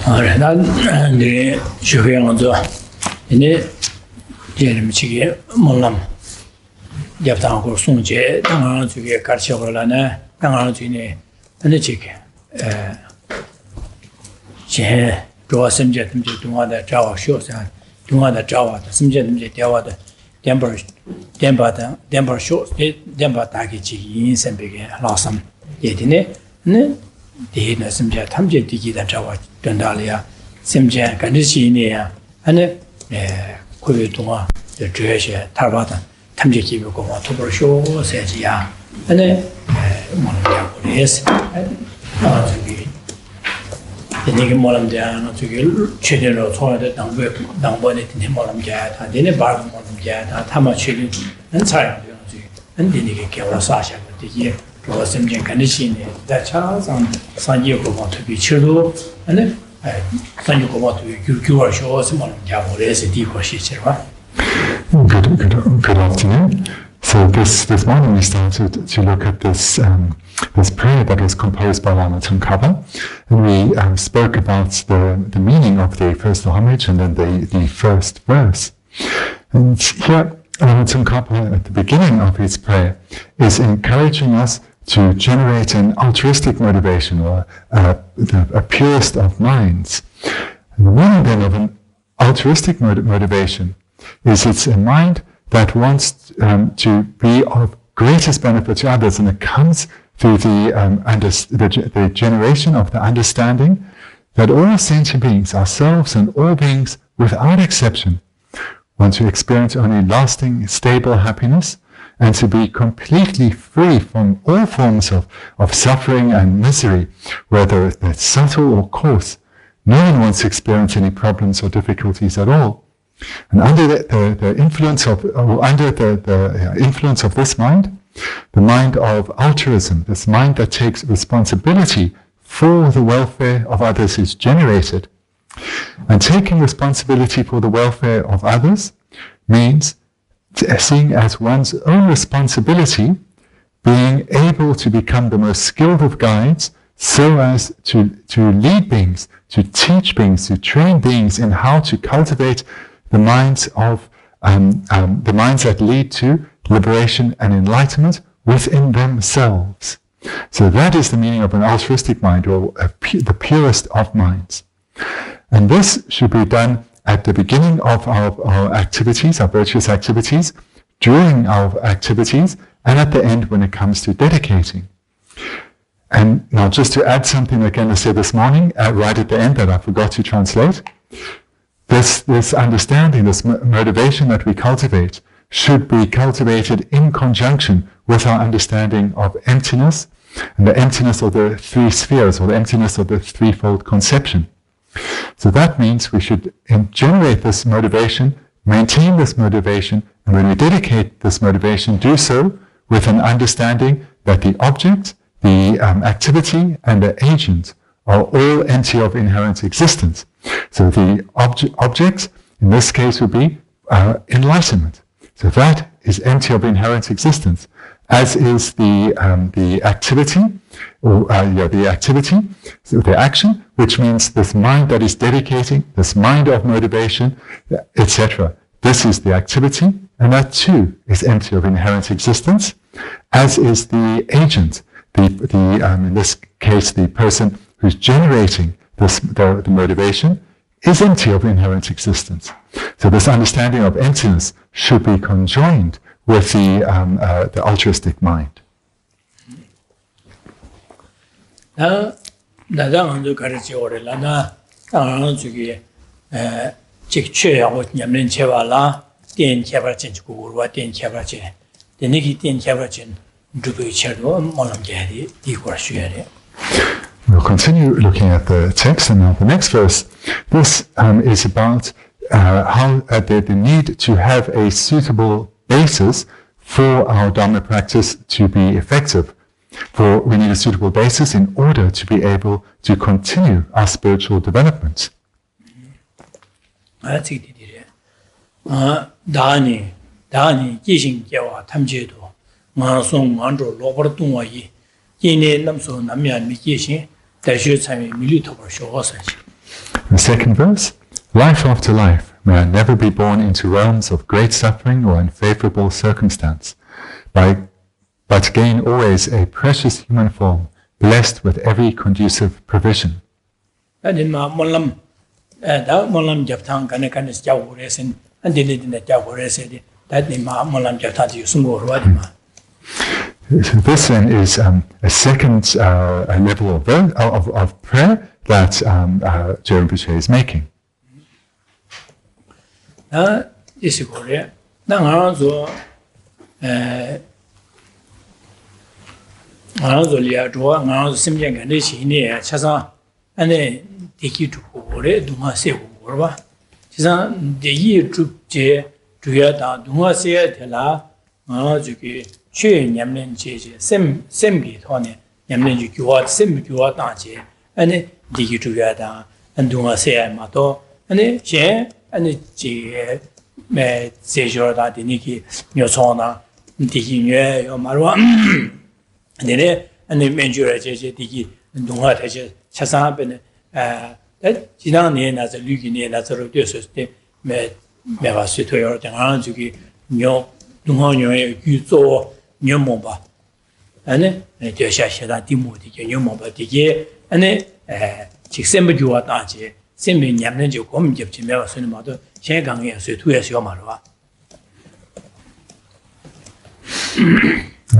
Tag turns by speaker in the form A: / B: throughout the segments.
A: 알아, 네, 주회원도 이제 제림치기 몰람. yaptangor sungje dangang zuge garchogor lana dangang zune ane chike je zhuo simje timje dongwa de zhawa shuo san dongwa de zhawa de simje timje diawa de denpa shuo denpa dagi ji yin senbege lasam yedine ne de ne simje tamje digi de zhawa dendali ya simje ganzhi ne ya ane kuwe dongwa de zhuo tarba 탐지기 보고 토벌쇼 세지야 근데 뭐냐 그래서 저기 이게 뭐람자 저기 최대로 소화돼 당번에 되는 뭐람자 다 되는 bar 뭐람자 다 타마치는 차야 저기 근데 이게 개월서 하셔야 되게 그거 심진 간지시네 다 차상 산지고 뭐 특히 치료 근데 산지고 뭐 교월쇼 뭐람자 그래서 뒤것이 제가
B: Good afternoon. So this morning we started to look at this prayer that was composed by Lama Tsongkhapa, and we spoke about the meaning of the first homage and then the first verse. And here Lama Tsongkhapa at the beginning of his prayer is encouraging us to generate an altruistic motivation, or a purest of minds. And the meaning then of an altruistic motivation is it's a mind that wants to be of greatest benefit to others, and it comes through the generation of the understanding that all sentient beings, ourselves and all beings without exception, want to experience only lasting, stable happiness, and to be completely free from all forms of suffering and misery, whether it's subtle or coarse. No one wants to experience any problems or difficulties at all. And under the influence of influence of this mind, the mind of altruism, this mind that takes responsibility for the welfare of others, is generated. And taking responsibility for the welfare of others means seeing as one's own responsibility, being able to become the most skilled of guides, so as to lead beings, to teach beings, to train beings in how to cultivate the minds that lead to liberation and enlightenment within themselves. So that is the meaning of an altruistic mind, or the purest of minds. And this should be done at the beginning of our activities, our virtuous activities, during our activities, and at the end when it comes to dedicating. And now just to add something again I said this morning, right at the end, that I forgot to translate, this understanding, this motivation that we cultivate should be cultivated in conjunction with our understanding of emptiness, and the emptiness of the three spheres, or the emptiness of the threefold conception. So that means we should generate this motivation, maintain this motivation, and when we dedicate this motivation, do so with an understanding that the object, the activity, and the agent are all empty of inherent existence. So the objects, in this case, would be enlightenment. So that is empty of inherent existence, as is the activity, or the activity, so the action, which means this mind that is dedicating, this mind of motivation, etc. This is the activity, and that too is empty of inherent existence, as is the agent, in this case, the person who's generating the motivation, is empty of inherent existence. So this understanding of emptiness should be conjoined with the altruistic mind. We'll continue looking at the text, and now the next verse. This is about how the need to have a suitable basis for our Dharma practice to be effective. For we need a suitable basis in order to be able to continue our spiritual development.
A: The
B: second verse, life after life, may I never be born into realms of great suffering or unfavorable circumstance, but gain always a precious human form, blessed with every conducive provision. This then is a second level of prayer that Geshe Rinpoche is making.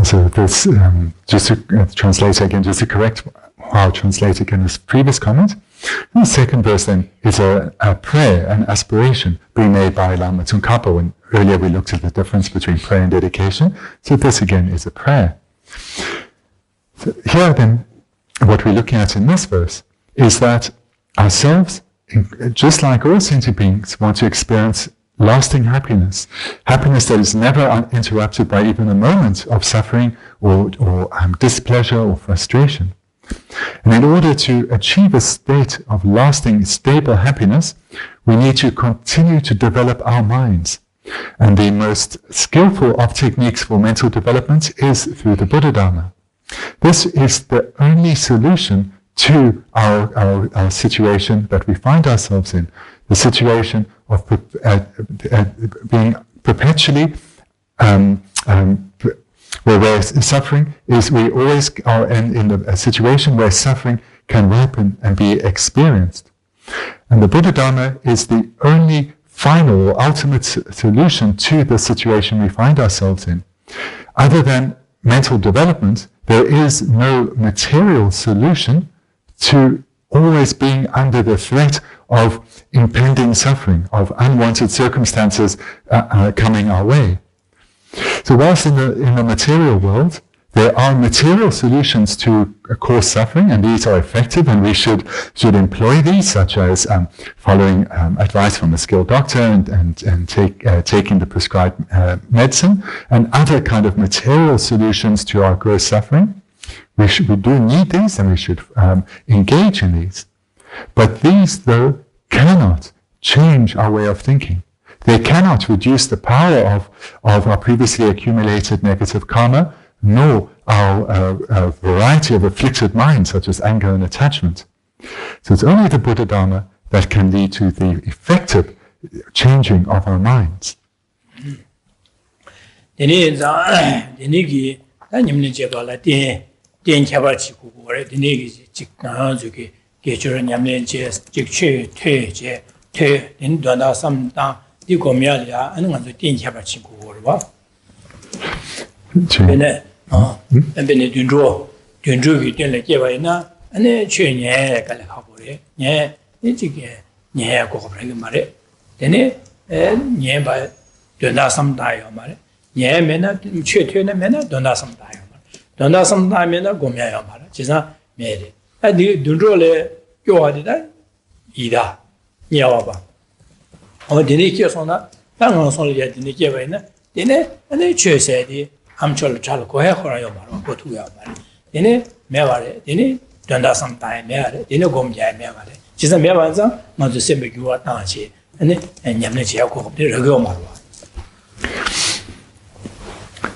B: So this, just to translate again, just to correct how I translate again this previous comment, the second verse then is a prayer, an aspiration being made by Lama Tsongkhapa. When earlier we looked at the difference between prayer and dedication, so this again is a prayer. So here then, what we're looking at in this verse is that ourselves, just like all sentient beings, want to experience lasting happiness, happiness that is never interrupted by even a moment of suffering or displeasure or frustration. And in order to achieve a state of lasting, stable happiness, we need to continue to develop our minds. And the most skillful of techniques for mental development is through the Buddha Dharma. This is the only solution to our situation that we find ourselves in, the situation of being perpetually where we're suffering, is we always are in a situation where suffering can ripen and be experienced. And the Buddha Dharma is the only final or ultimate solution to the situation we find ourselves in. Other than mental development, there is no material solution to always being under the threat of impending suffering, of unwanted circumstances coming our way. So whilst in the material world, there are material solutions to cause suffering, and these are effective, and we should employ these, such as following advice from a skilled doctor and taking the prescribed medicine, and other kind of material solutions to our gross suffering. We do need these, and we should engage in these. But these, though, cannot change our way of thinking. They cannot reduce the power of our previously accumulated negative karma, nor our variety of afflicted minds, such as anger and attachment. So it's only the Buddha Dharma that can lead to the effective changing of our minds.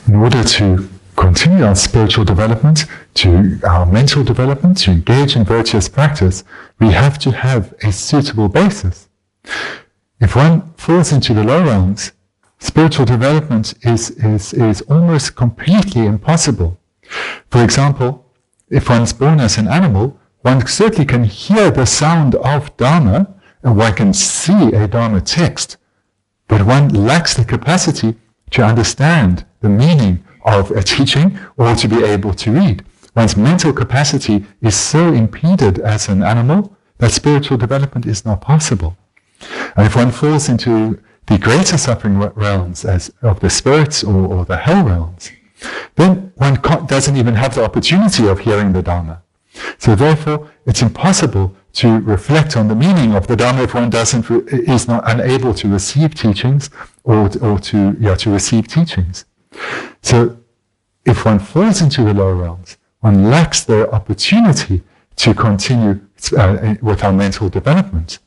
B: In order to continue our spiritual development, to our mental development, to engage in virtuous practice, we have to have a suitable basis. If one falls into the low realms, spiritual development is almost completely impossible. For example, if one's born as an animal, one certainly can hear the sound of Dharma, and one can see a Dharma text, but one lacks the capacity to understand the meaning of a teaching or to be able to read. One's mental capacity is so impeded as an animal that spiritual development is not possible. And if one falls into the greater suffering realms as of the spirits or the hell realms, then one doesn't even have the opportunity of hearing the Dharma. So therefore, it's impossible to reflect on the meaning of the Dharma if one is not unable to receive teachings or to receive teachings. So if one falls into the lower realms, one lacks the opportunity to continue with our mental development.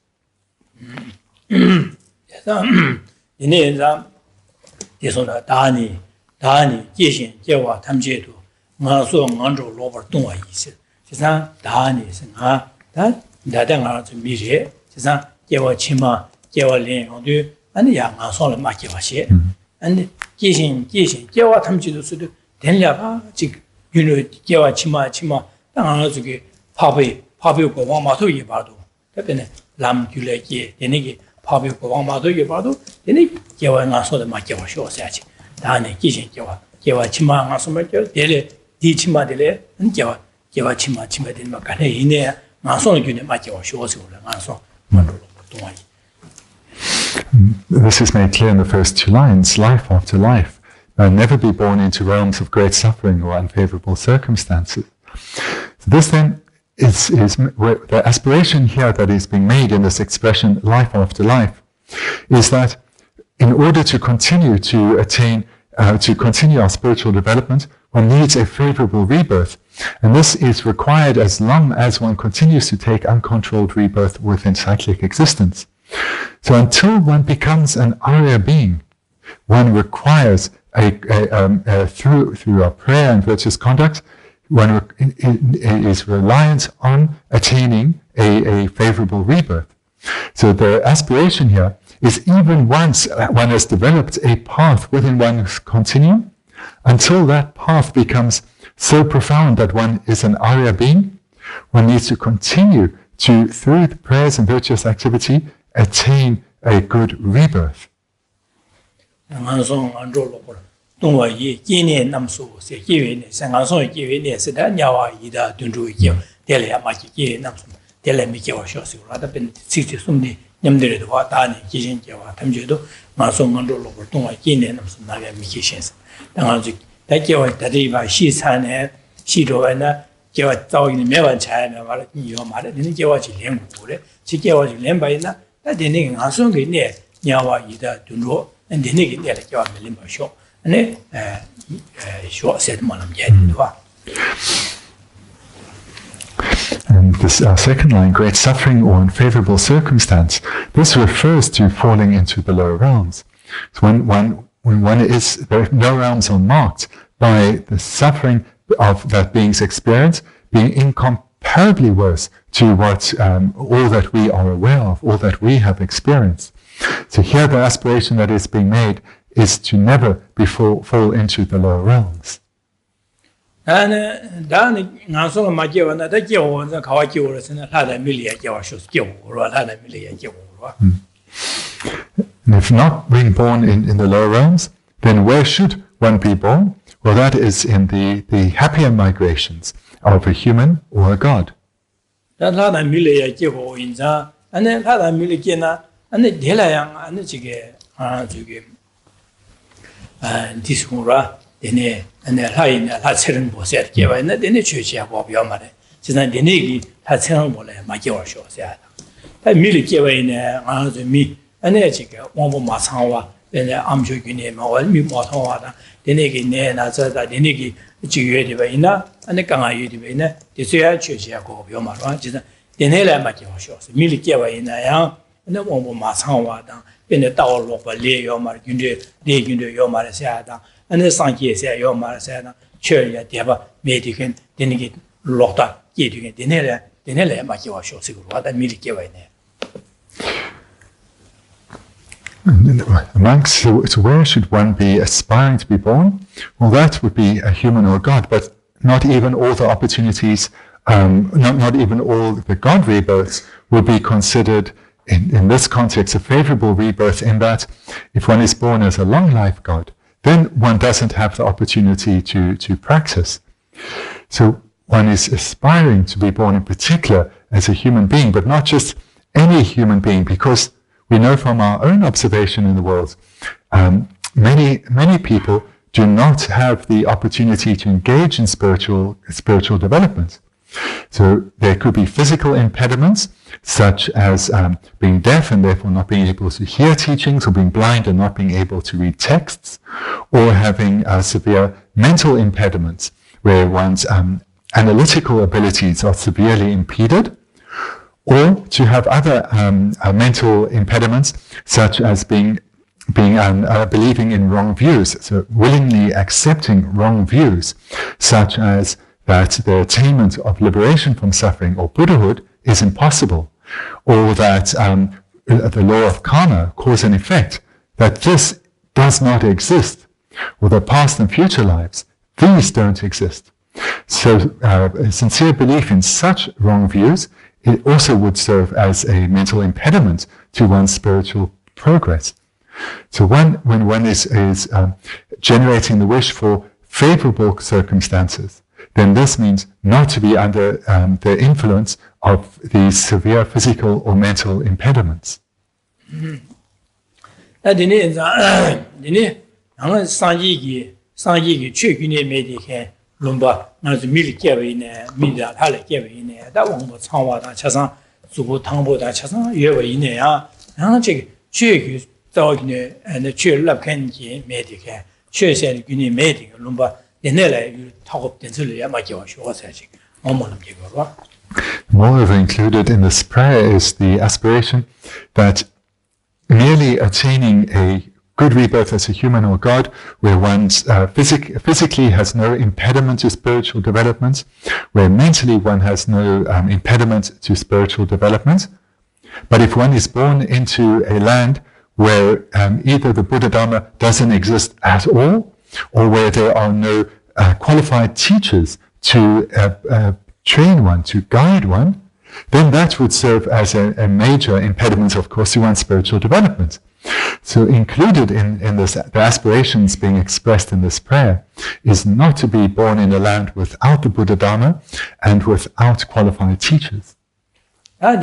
B: This is made clear in the first two lines, life after life. Never be born into realms of great suffering or unfavorable circumstances. So this then is the aspiration here that is being made in this expression, life after life, is that in order to continue to attain, to continue our spiritual development, one needs a favorable rebirth. And this is required as long as one continues to take uncontrolled rebirth within cyclic existence. So until one becomes an Arya being, one requires through our prayer and virtuous conduct, one is reliant on attaining a favorable rebirth. So the aspiration here is even once one has developed a path within one's continuum, until that path becomes so profound that one is an Arya being, one needs to continue to, through the prayers and virtuous activity, attain a good rebirth. And this second line, great suffering or unfavorable circumstance, this refers to falling into the lower realms. So when one is, no realms are marked by the suffering of that being's experience being incomparably worse to what all that we are aware of, all that we have experienced. So here the aspiration that is being made is to never fall into the lower realms. And if not being born in the lower realms, then where should one be born? Well, that is in the happier migrations of a human or a god.
A: chöya deba medican denigi lokta yedugan denele makiwa shosigu wada milikewa ne.
B: Monks, so where should one be aspiring to be born? Well, that would be a human or God, but not even all the opportunities, not even all the God rebirths will be considered in this context a favorable rebirth, in that if one is born as a long life God, then one doesn't have the opportunity to practice. So one is aspiring to be born in particular as a human being, but not just any human being, because we know from our own observation in the world, many people do not have the opportunity to engage in spiritual development. So there could be physical impediments, such as being deaf and therefore not being able to hear teachings, or being blind and not being able to read texts, or having severe mental impediments, where one's analytical abilities are severely impeded, or to have other mental impediments, such as believing in wrong views, so willingly accepting wrong views, such as that the attainment of liberation from suffering or Buddhahood is impossible, or that the law of karma, cause and effect, that this does not exist, or the past and future lives, these don't exist. So a sincere belief in such wrong views, it also would serve as a mental impediment to one's spiritual progress. So when one is generating the wish for favorable circumstances, then this means not to be under the influence of these severe physical or mental impediments.
A: Lumba, not the milk in a mida, Halek that one was Hawa, Chazan, Subu Tambo, Chazan, Yewa in a Hanchik, Chig, Dogne, and the Chur Lapkenji, Medica, Chur said Guni Medic, Lumba, the Nella, you talk densely, Amakiwash was hatching.
B: Moreover, included in this prayer is the aspiration that merely attaining a good rebirth as a human or God, where one physically has no impediment to spiritual development, where mentally one has no impediment to spiritual development. But if one is born into a land where either the Buddha Dharma doesn't exist at all, or where there are no qualified teachers to train one, to guide one, then that would serve as a major impediment, of course, to one's spiritual development. So included in this, the aspirations being expressed in this prayer, is not to be born in a land without the Buddha Dharma and without qualified teachers. And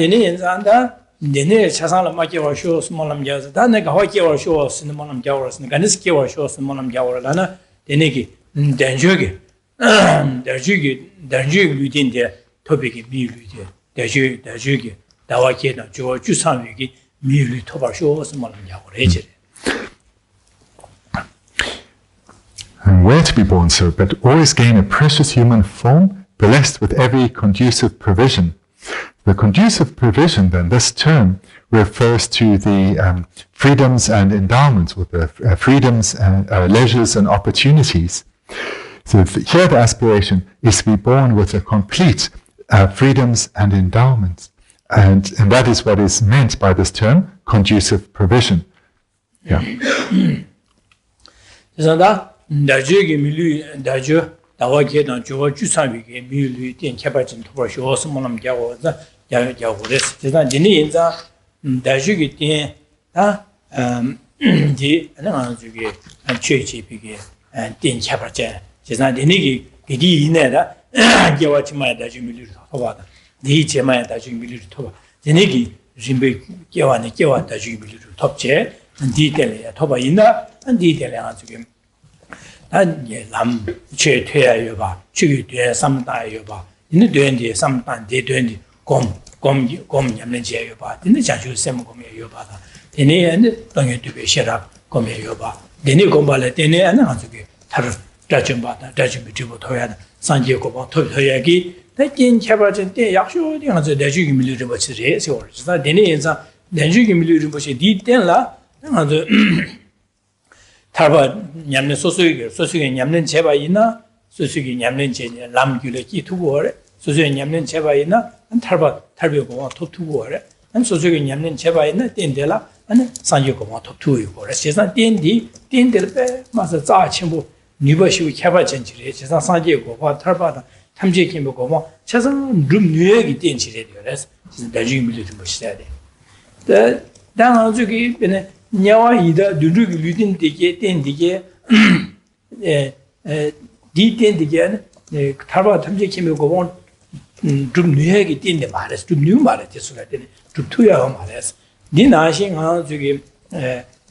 B: where to be born, so, but always gain a precious human form, blessed with every conducive provision. The conducive provision, then, this term refers to the freedoms and endowments, with the freedoms and leisures and opportunities. So here the aspiration is to be born with a complete freedoms and endowments. And that is what is meant by this term, conducive provision. Yeah.
A: 소수기 냠는제 람규를 끼투고래 소수기 냠는 제바이나 탈비고 톱투고래 안 소수기 냠는 제바이나 땡데라 안 상주고 톱투고래 세상 땡데를 마서 자친구 니버시고 개발전지래 세상 상주고 탈바다 탐지기고 세상 룸 뉴욕이 땡지래 그래서 나중에 밀리는 것이 돼야 돼. 당한 저기 변에 냐와이다 누르기 루딘되게 땡되게 디텐되게 탈바 탐지기고 좀 뉴욕이 땡데 말했어. 좀 뉴 말했어. 그랬더니 좀 투야 말했어. 니 나싱아 저기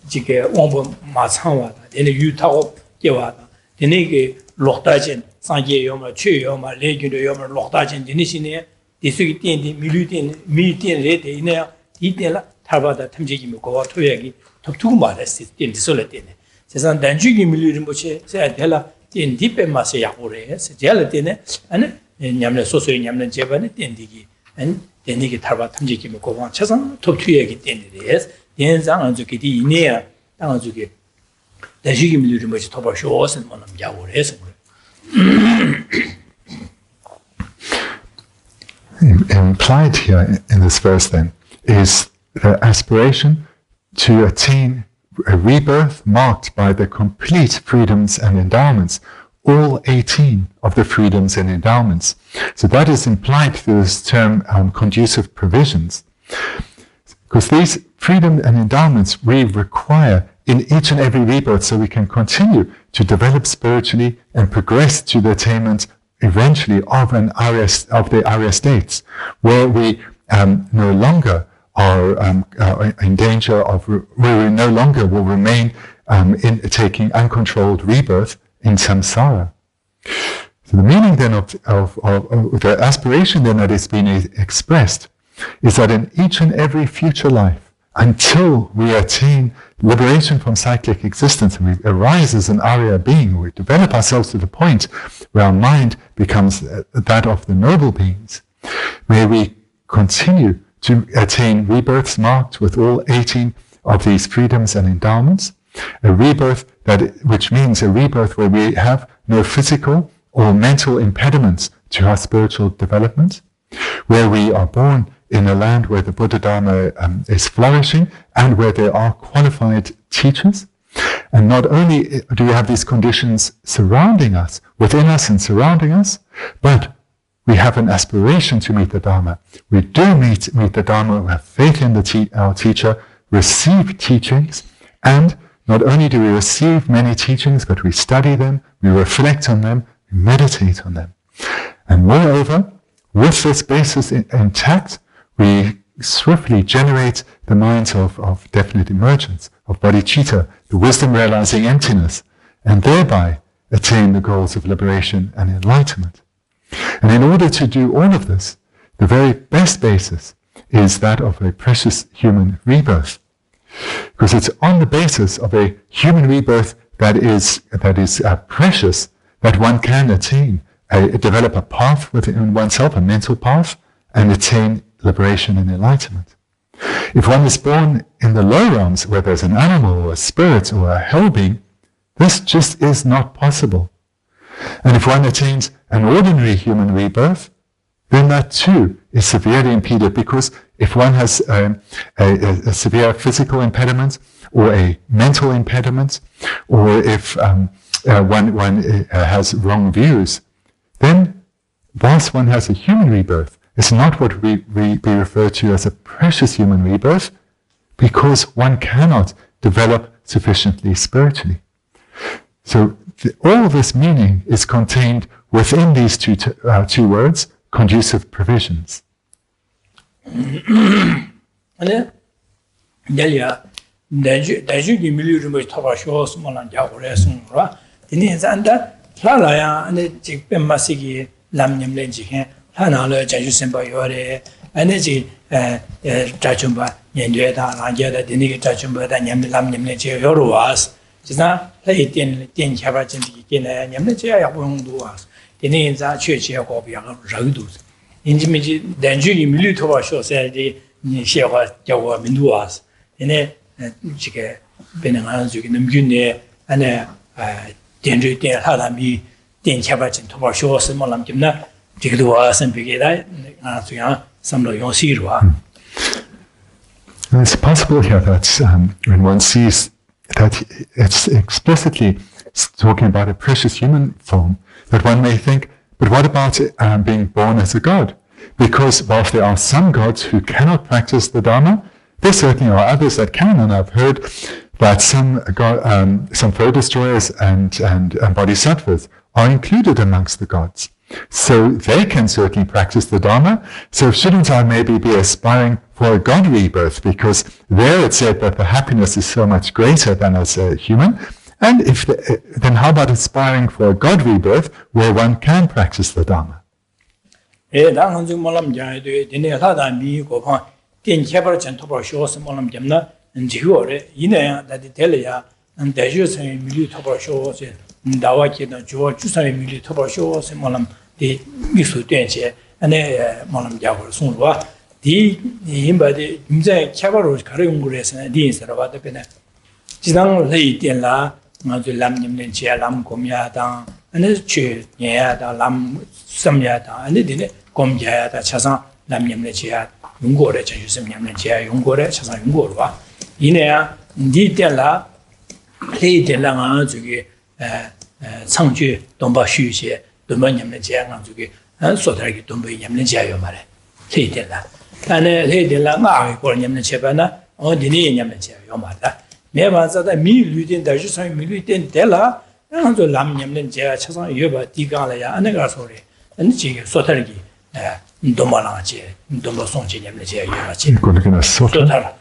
A: 지게 원본 마창와다. 얘네 유타고 깨와다. 얘네 록다진 상계요마 최요마 레기도요마 록다진 니시네 디수기 땡디 밀루딘 미땡레데 이네 이때라 탈바다 탐지기고 토야기 톱투고 말했어. 땡디솔레 땡네. 세상 단주기 밀루린 뭐지? 세야 될라 땡디페 마세 야고래. 세야를 땡네. 아니 냠네 소소이 냠는 제반에 땡디기 아니 땡디기 탈바 탐지기고 고방 세상 톱투야기 땡디데. 땡상 안주기디 이네야 당주기 단주기 밀루린 뭐지? 토바쇼스는 뭐는 야고래서
B: Implied here in this verse, then, is the aspiration to attain a rebirth marked by the complete freedoms and endowments, all 18 of the freedoms and endowments. So that is implied through this term conducive provisions. Because these freedom and endowments we require in each and every rebirth so we can continue to develop spiritually and progress to the attainment eventually of the Arya states, where we no longer are in danger of, where we no longer will remain in taking uncontrolled rebirth in samsara. So the meaning then of the aspiration then that is being expressed is that in each and every future life, until we attain liberation from cyclic existence and we arise as an Arya being, we develop ourselves to the point where our mind becomes that of the noble beings, may we continue to attain rebirths marked with all 18 of these freedoms and endowments, a rebirth which means a rebirth where we have no physical or mental impediments to our spiritual development, where we are born in a land where the Buddha Dharma is flourishing and where there are qualified teachers. And not only do we have these conditions surrounding us, within us and surrounding us, but we have an aspiration to meet the Dharma. We do meet the Dharma, we have faith in our teacher, receive teachings, and not only do we receive many teachings, but we study them, we reflect on them, we meditate on them. And moreover, with this basis intact, we swiftly generate the minds of definite emergence, of bodhicitta, the wisdom realizing emptiness, and thereby attain the goals of liberation and enlightenment. And in order to do all of this, the very best basis is that of a precious human rebirth. Because it's on the basis of a human rebirth that is precious that one can attain, develop a path within oneself, a mental path, and attain liberation and enlightenment. If one is born in the low realms, where there's an animal or a spirit or a hell being, this just is not possible. And if one attains an ordinary human rebirth, then that too is severely impeded, because if one has a severe physical impediment or a mental impediment, or if one has wrong views, then whilst one has a human rebirth, it's not what we refer to as a precious human rebirth, because one cannot develop sufficiently spiritually. So all this meaning is contained within these two words, conducive provisions.
A: 하나로 자주 선바 요래 아니지 자좀바 연결다 나게다 되니게 자좀바다 냠람냠네 제 요로 와서 지나 회의 된 개발진이 있네 냠네 제 약봉도 와서 되니 자 최지하고 비하고 저도 인지미지 단주기 밀리토바 쇼세디 니 셰화 저거 민도 와서 얘네 지게 배능하는 저기 넘균네 안에 된주된 사람이 Tsongkhapa chen toba shuo se molam kimna dikduwa sempege da zuyang samlo yong sirwa.
B: It's possible here that when one sees that it's explicitly talking about a precious human form, that one may think, but what about being born as a god? Because whilst there are some gods who cannot practice the Dharma, there certainly are others that can, and I've heard that some foe destroyers and bodhisattvas are included amongst the gods. So they can certainly practice the Dharma. So shouldn't I maybe be aspiring for a god rebirth? Because there it said that the happiness is so much greater than as a human. And then how about aspiring for a god rebirth where one can practice the Dharma?
A: The Misu Denche and Molam Jawar Sunwa. The Imba the Cavaro Karungres and the instead of the Pena. Jidang Lay Dela, the Lam Nimchia, Lam Comyata, and the Chu, Yada, Lam Samyata, and the dinner, Comyata, Chasan, Lam Nimchia, Yungore, Chasam Yamnachia, Yungore, Chasan Yungorwa. Inea, Didela, Lay Dela, Sangju, Domba Shuche. Domanium Jang and Sotarki Dumbu Yamnajio Mare. Hitela. And Hitela Mari or Yamnachevana or Dini Yamnachio Mata. Never that I mean Ludin, the Jusan Militin Della, and the Lam Yamnajia, Chasan Yuba, Tigalaya, and Negasori, and Chi Sotarki, Domalache, Dombosonchi Yamnajia Yumachi. Sotar.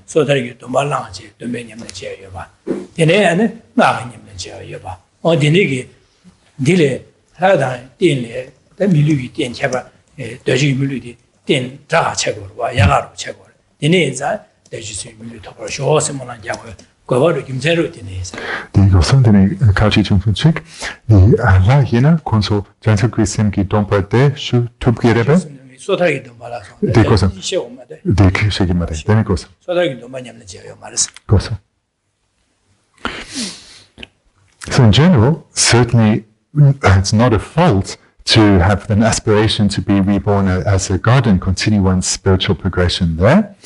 A: Sotarki Domalache, Dominium Yuba. In Anne, Marin Yuba. On Bendigo, Dile, Hada, Dinle, the Milu, Den Chaba, Doji Miludi, Den Dra Chagor, Yagaru Chagor. The names are Doji Milu Topor, Shosimola Jago, Govaru Kimzero Dines.
B: The Gosandini Kachi Chunchik, the La Hina, Consul, Jansu Christianki, Dompa de, Shu Tubkirebe,
A: Sotari Dombala,
B: the Cosa, the Kishigimare, then it goes.
A: Sotari Domaniam Maris.
B: Cosa. So in general, certainly it's not a fault to have an aspiration to be reborn as a god and continue one's spiritual progression there.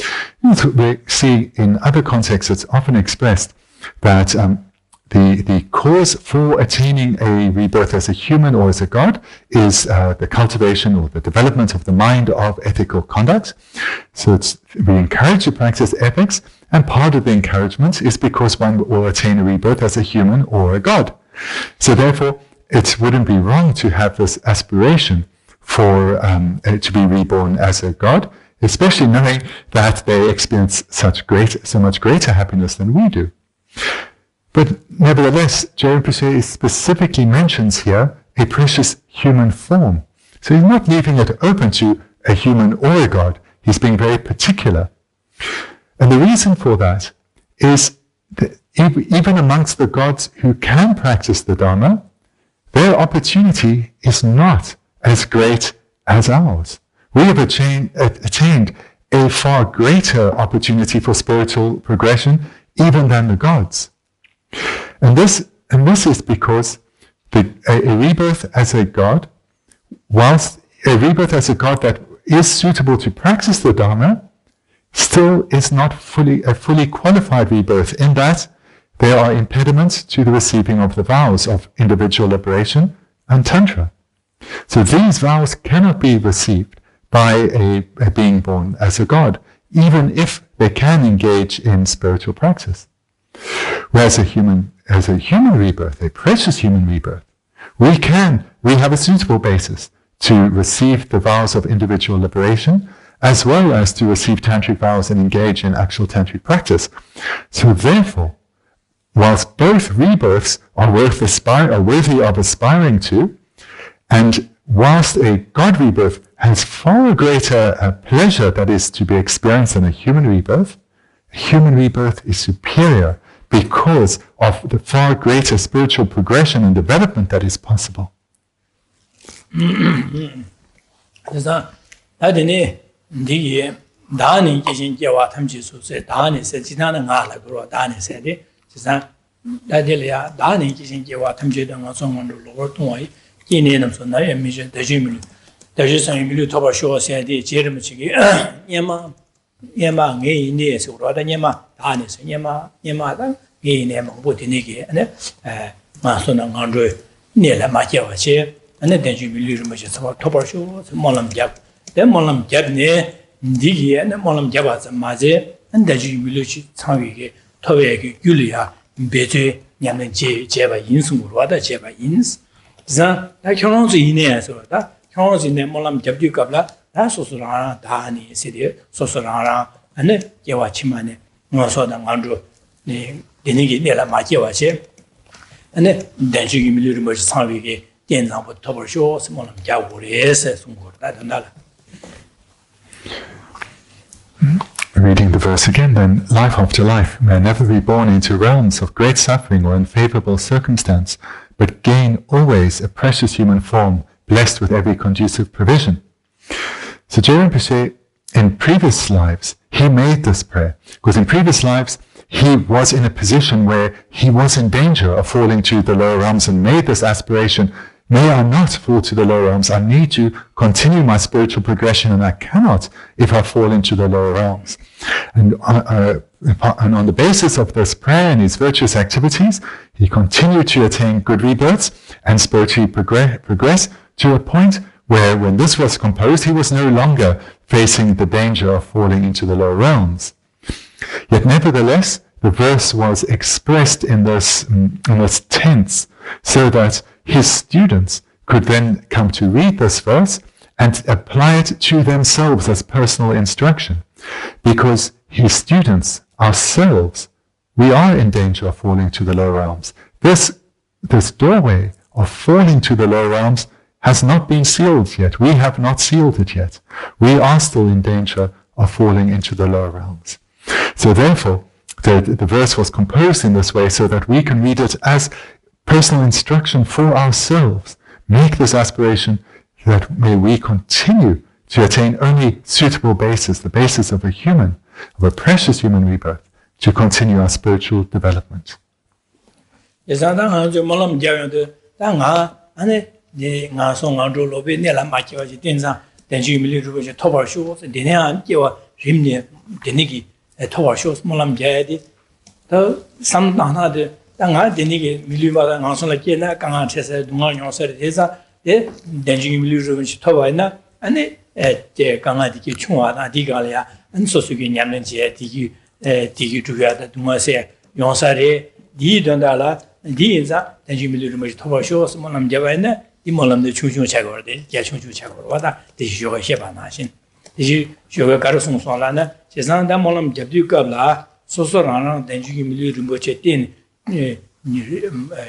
B: We see in other contexts it's often expressed that the cause for attaining a rebirth as a human or as a god is the cultivation or the development of the mind of ethical conduct. So we encourage to practice ethics, and part of the encouragement is because one will attain a rebirth as a human or a god. So therefore, it wouldn't be wrong to have this aspiration for to be reborn as a god, especially knowing that they experience so much greater happiness than we do. But nevertheless, Jaren Rinpoche specifically mentions here a precious human form. So he's not leaving it open to a human or a god. He's being very particular. And the reason for that is that even amongst the gods who can practice the Dharma, their opportunity is not as great as ours. We have attained a far greater opportunity for spiritual progression even than the gods. And this is because a rebirth as a god, whilst a rebirth as a god that is suitable to practice the Dharma, still is not a fully qualified rebirth, in that there are impediments to the receiving of the vows of individual liberation and Tantra. So these vows cannot be received by a being born as a god, even if they can engage in spiritual practice. Whereas a human rebirth, a precious human rebirth, we have a suitable basis to receive the vows of individual liberation, as well as to receive tantric vows and engage in actual tantric practice. So therefore, whilst both rebirths are worthy of aspiring to, and whilst a god rebirth has far greater pleasure that is to be experienced than a human rebirth is superior because of the far greater spiritual progression and development that is possible.
A: 다들이야 다니 기신제와 탐제등과 성원도 로버통의 기내는 선나의 미션 대주밀 대주상밀 토바쇼세디 제르무치기 예마 뇌에서 우라다 예마 다니서 예마다 뇌에 먹보되니게 네 마소나 간로 뇌라 마겨와체 네 대주밀 루무셔서 토바쇼 몰람잡 대 몰람잡네 디기에 네 몰람잡아서 마제 대주밀이 참위게 토베게 귤이야 배제 냠는 제바 인승으로 와다 제바 인스 자 경험수 이내에서다 경험수 이내 몰람 잡디갑라 다 소소라 다니 세디 소소라 안에 제와 치만에 뭐서다 간주 네 되는게 내가 맞게와세 안에 단식이 밀리를 뭐 상위게 된상부터 벌쇼 몰람 잡고래서 송고다 된다.
B: Reading the verse again, then, life after life may never be born into realms of great suffering or unfavorable circumstance, but gain always a precious human form, blessed with every conducive provision. So Geshe Rinpoche, in previous lives, he made this prayer, because in previous lives, he was in a position where he was in danger of falling to the lower realms and made this aspiration, may I not fall to the lower realms. I need to continue my spiritual progression, and I cannot if I fall into the lower realms. And on the basis of this prayer and his virtuous activities, he continued to attain good rebirths and spiritually progress to a point where, when this was composed, he was no longer facing the danger of falling into the lower realms. Yet nevertheless, the verse was expressed in this tense, so that his students could then come to read this verse and apply it to themselves as personal instruction. Because his students, ourselves, we are in danger of falling to the lower realms. This doorway of falling to the lower realms has not been sealed yet. We have not sealed it yet. We are still in danger of falling into the lower realms. So therefore, the verse was composed in this way so that we can read it as personal instruction for ourselves. Make this aspiration that may we continue to attain only suitable basis, the basis of a precious human rebirth, to continue our spiritual development.
A: 당아 되니게 밀리마다 강선을 깨나 강한 체세 동안 용서를 해서 예 denjing 밀리르는 시토바이나 아니 제 강아디기 총화나 디가랴 안소수기 냠는지 디기 주야다 동아세 용서를 디던달라 디인자 denjing 밀리르는 시토바쇼 스몰람 잡아이나 이 몰람도 충충 차거든 개충충 차거 와다 디쇼가 해바나신 디 쇼가 가르송송라나 세상다 몰람 잡디갑라 소소라나 denjing 밀리르는 된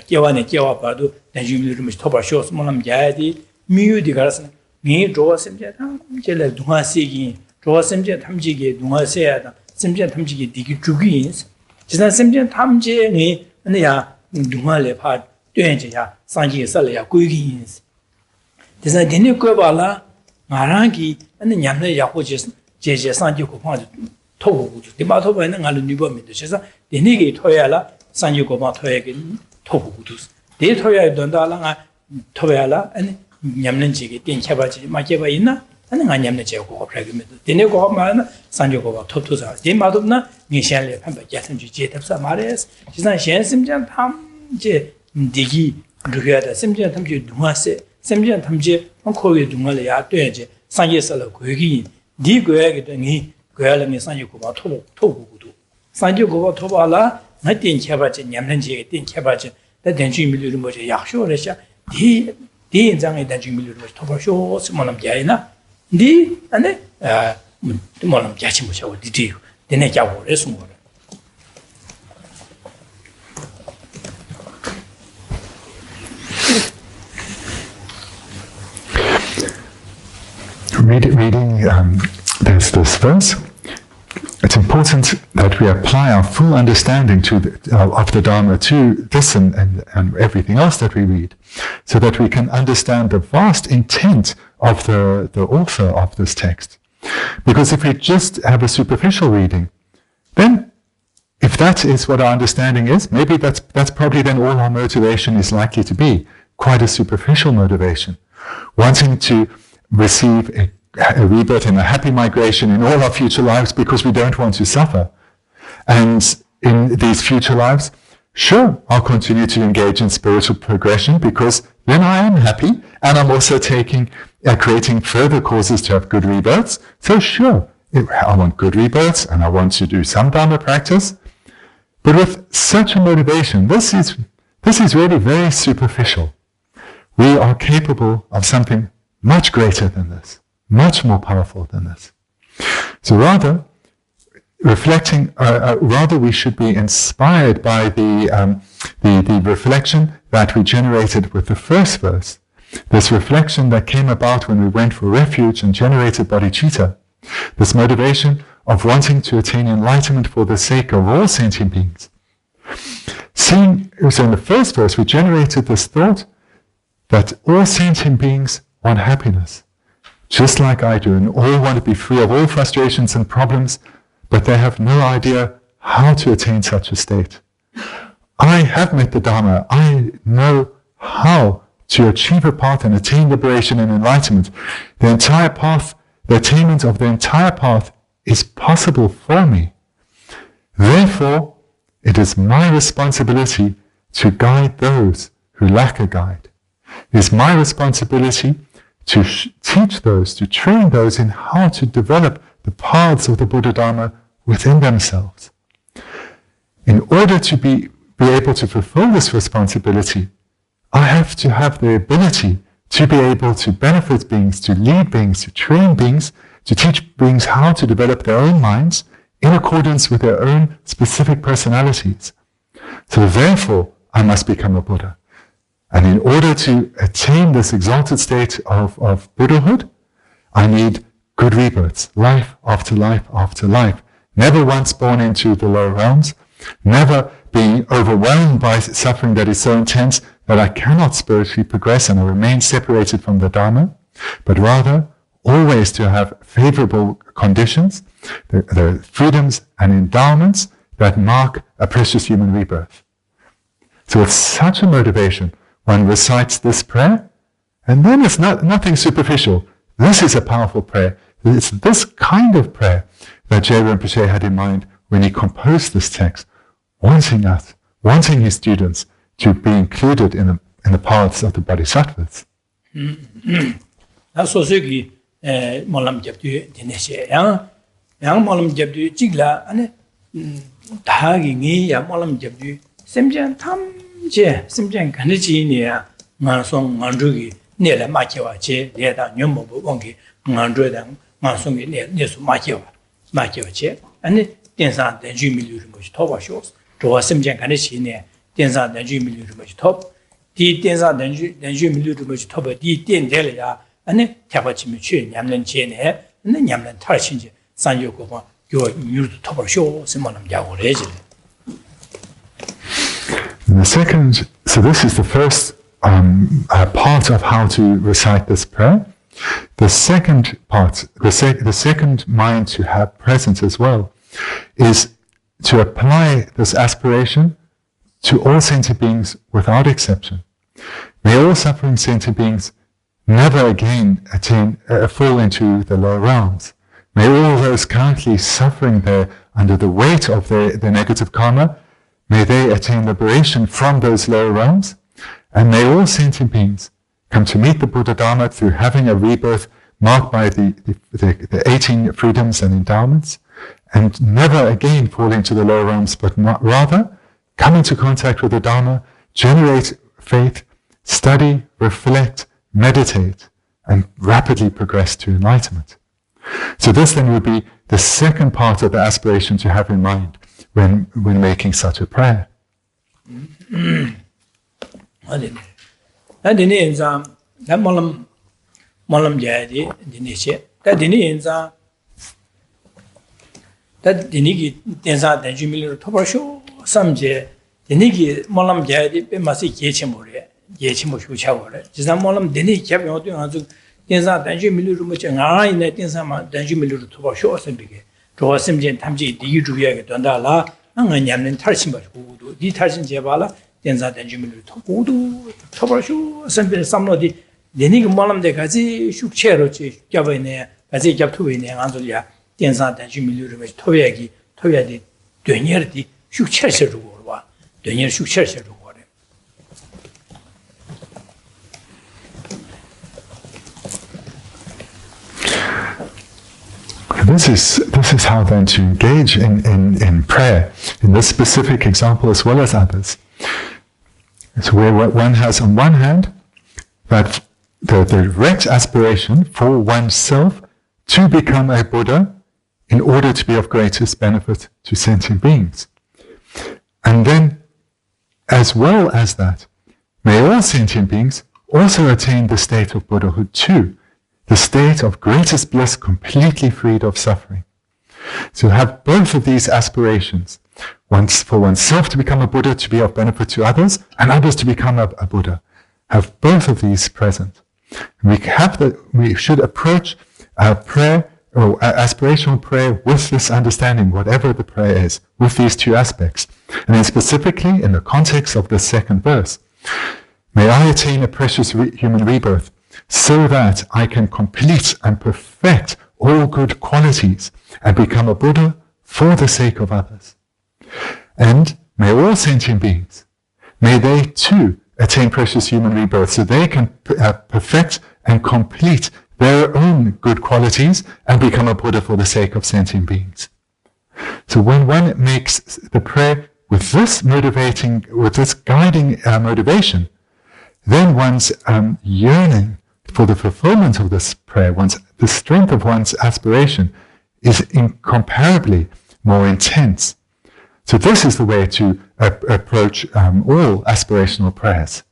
A: 개와네 개와봐도 대중들이 토바쇼스 뭐람 자야디 미유디 가라서 미 조심제 탐제래 동아세기 조심제 탐지기 동아세야다 심제 탐지기 디기 주기인 지난 심제 탐제니 아니야 동아래 파 된제야 상지설이야 꾸기인 지난 되네 거발라 마랑기 아니 냠네 야호지 제제 상지 고파 토고 디마토바는 알로 니버민도 그래서 되네게 토야라 산유고마 토에게 토부구두 대 토야에 don다랑 토야라 아니 냠는지게 땡켜바지 마게바 있나 아니 냠는 제고 프레그메도 되네고 말은 산유고바 토토자 대마도나 미샬레 판바 야선지 제답사 말레스 지난 현심장 탐제 디기 루야다 심장 탐제 동화세 심장 탐제 코에 동화야 되지 산예설로 고기 디고야게 되니 고야라미 산유고바 토부구두 산유고바 토발라 나 땡켜바지 냠는지게 땡켜바지 나 denjing 밀리르 뭐지 약쇼래샤 디 인장에 denjing 밀리르 토바쇼 스모남 자이나 디 안에 뭐람 자치 뭐셔 디디 되네 자고래 숨고래
B: Reading there's this verse. It's important that we apply our full understanding of the Dharma to this and everything else that we read, so that we can understand the vast intent of the author of this text. Because if we just have a superficial reading, then if that is what our understanding is, maybe that's probably then all our motivation is likely to be, quite a superficial motivation, wanting to receive a rebirth and a happy migration in all our future lives because we don't want to suffer. And in these future lives, sure, I'll continue to engage in spiritual progression because then I am happy and I'm also creating further causes to have good rebirths. So sure, I want good rebirths and I want to do some Dharma practice. But with such a motivation, this is really very superficial. We are capable of something much greater than this, much more powerful than this. So rather, rather we should be inspired by the reflection that we generated with the first verse. This reflection that came about when we went for refuge and generated bodhicitta. This motivation of wanting to attain enlightenment for the sake of all sentient beings. So in the first verse, we generated this thought that all sentient beings want happiness, just like I do, and all want to be free of all frustrations and problems, but they have no idea how to attain such a state. I have met the Dharma. I know how to achieve a path and attain liberation and enlightenment. The entire path, the attainment of the entire path is possible for me. Therefore, it is my responsibility to guide those who lack a guide. It is my responsibility to teach those, to train those in how to develop the paths of the Buddha Dharma within themselves. In order to be able to fulfill this responsibility, I have to have the ability to be able to benefit beings, to lead beings, to train beings, to teach beings how to develop their own minds in accordance with their own specific personalities. So therefore, I must become a Buddha. And in order to attain this exalted state of Buddhahood, I need good rebirths, life after life after life. Never once born into the lower realms, never being overwhelmed by suffering that is so intense that I cannot spiritually progress and I remain separated from the Dharma, but rather always to have favorable conditions, the freedoms and endowments that mark a precious human rebirth. So with such a motivation, one recites this prayer, and then it's nothing superficial. This is a powerful prayer. It's this kind of prayer that J. Rinpoche had in mind when he composed this text, wanting his students to be included in the paths of the Bodhisattvas.
A: Molam Jabdu Dineshe, Yang Molam Jabdu Jigla, and Tahagi, Molam Jabdu, Simjan Tamje, Simjan Kanaji near Mansong Mandrugi, near the Machiwache, near the Nyumbo Wongi, Mandredang, Mansong near Machiwache, and Densan, the Jimmy much top shows, to a Simjan Kanaji near Densan, the Jimmy much top, the Densan, the Jimmy much top, the Den Delia. And Tabachi Yamlan Chen, and then Yamlan Tarchin, San Yoko, your new top show, Simonam Yago Regil.
B: The second, so this is the first part of how to recite this prayer. The second part, the second mind to have present as well, is to apply this aspiration to all sentient beings without exception. May all suffering sentient beings never again fall into the lower realms. May all those currently suffering there under the weight of their negative karma, may they attain liberation from those lower realms, and may all sentient beings come to meet the Buddha Dharma through having a rebirth marked by the 18 freedoms and endowments, and never again fall into the lower realms, but rather come into contact with the Dharma, generate faith, study, reflect, meditate, and rapidly progress to enlightenment. So this then would be the second part of the aspiration to have in mind when making such a prayer.
A: 예치모 휴차고래 지난 몰람 데니 캡요 되어서 된사 단주 밀루로 뭐 장아이네 된사마 단주 밀루로 투바 쇼선비게 조심진 탐지 디주야게 된다라 anga nyamnen tarsin ba 고도 디 tarsin 제발라 denza denjimil 고도 토벌쇼 선배 삼로디 내니가 말람데 가지 숙체로 지 잡아내야 가지 잡투에네 안소리야 denza denjimil 토야기 토야디 되녀디 숙체셔로 와 되녀 숙체셔로 거래
B: This is how then to engage in prayer, in this specific example as well as others. So where one has on one hand that the direct aspiration for oneself to become a Buddha in order to be of greatest benefit to sentient beings. And then, as well as that, may all sentient beings also attain the state of Buddhahood too, the state of greatest bliss completely freed of suffering. So have both of these aspirations, once for oneself to become a Buddha, to be of benefit to others, and others to become a Buddha. Have both of these present. We should approach prayer or aspirational prayer with this understanding, whatever the prayer is, with these two aspects. And then specifically in the context of the second verse, may I attain a precious human rebirth, so that I can complete and perfect all good qualities and become a Buddha for the sake of others. And may all sentient beings, may they too attain precious human rebirth, so they can perfect and complete their own good qualities and become a Buddha for the sake of sentient beings. So when one makes the prayer with this guiding motivation, then one's yearning for the fulfillment of this prayer, the strength of one's aspiration is incomparably more intense. So this is the way to approach all aspirational prayers.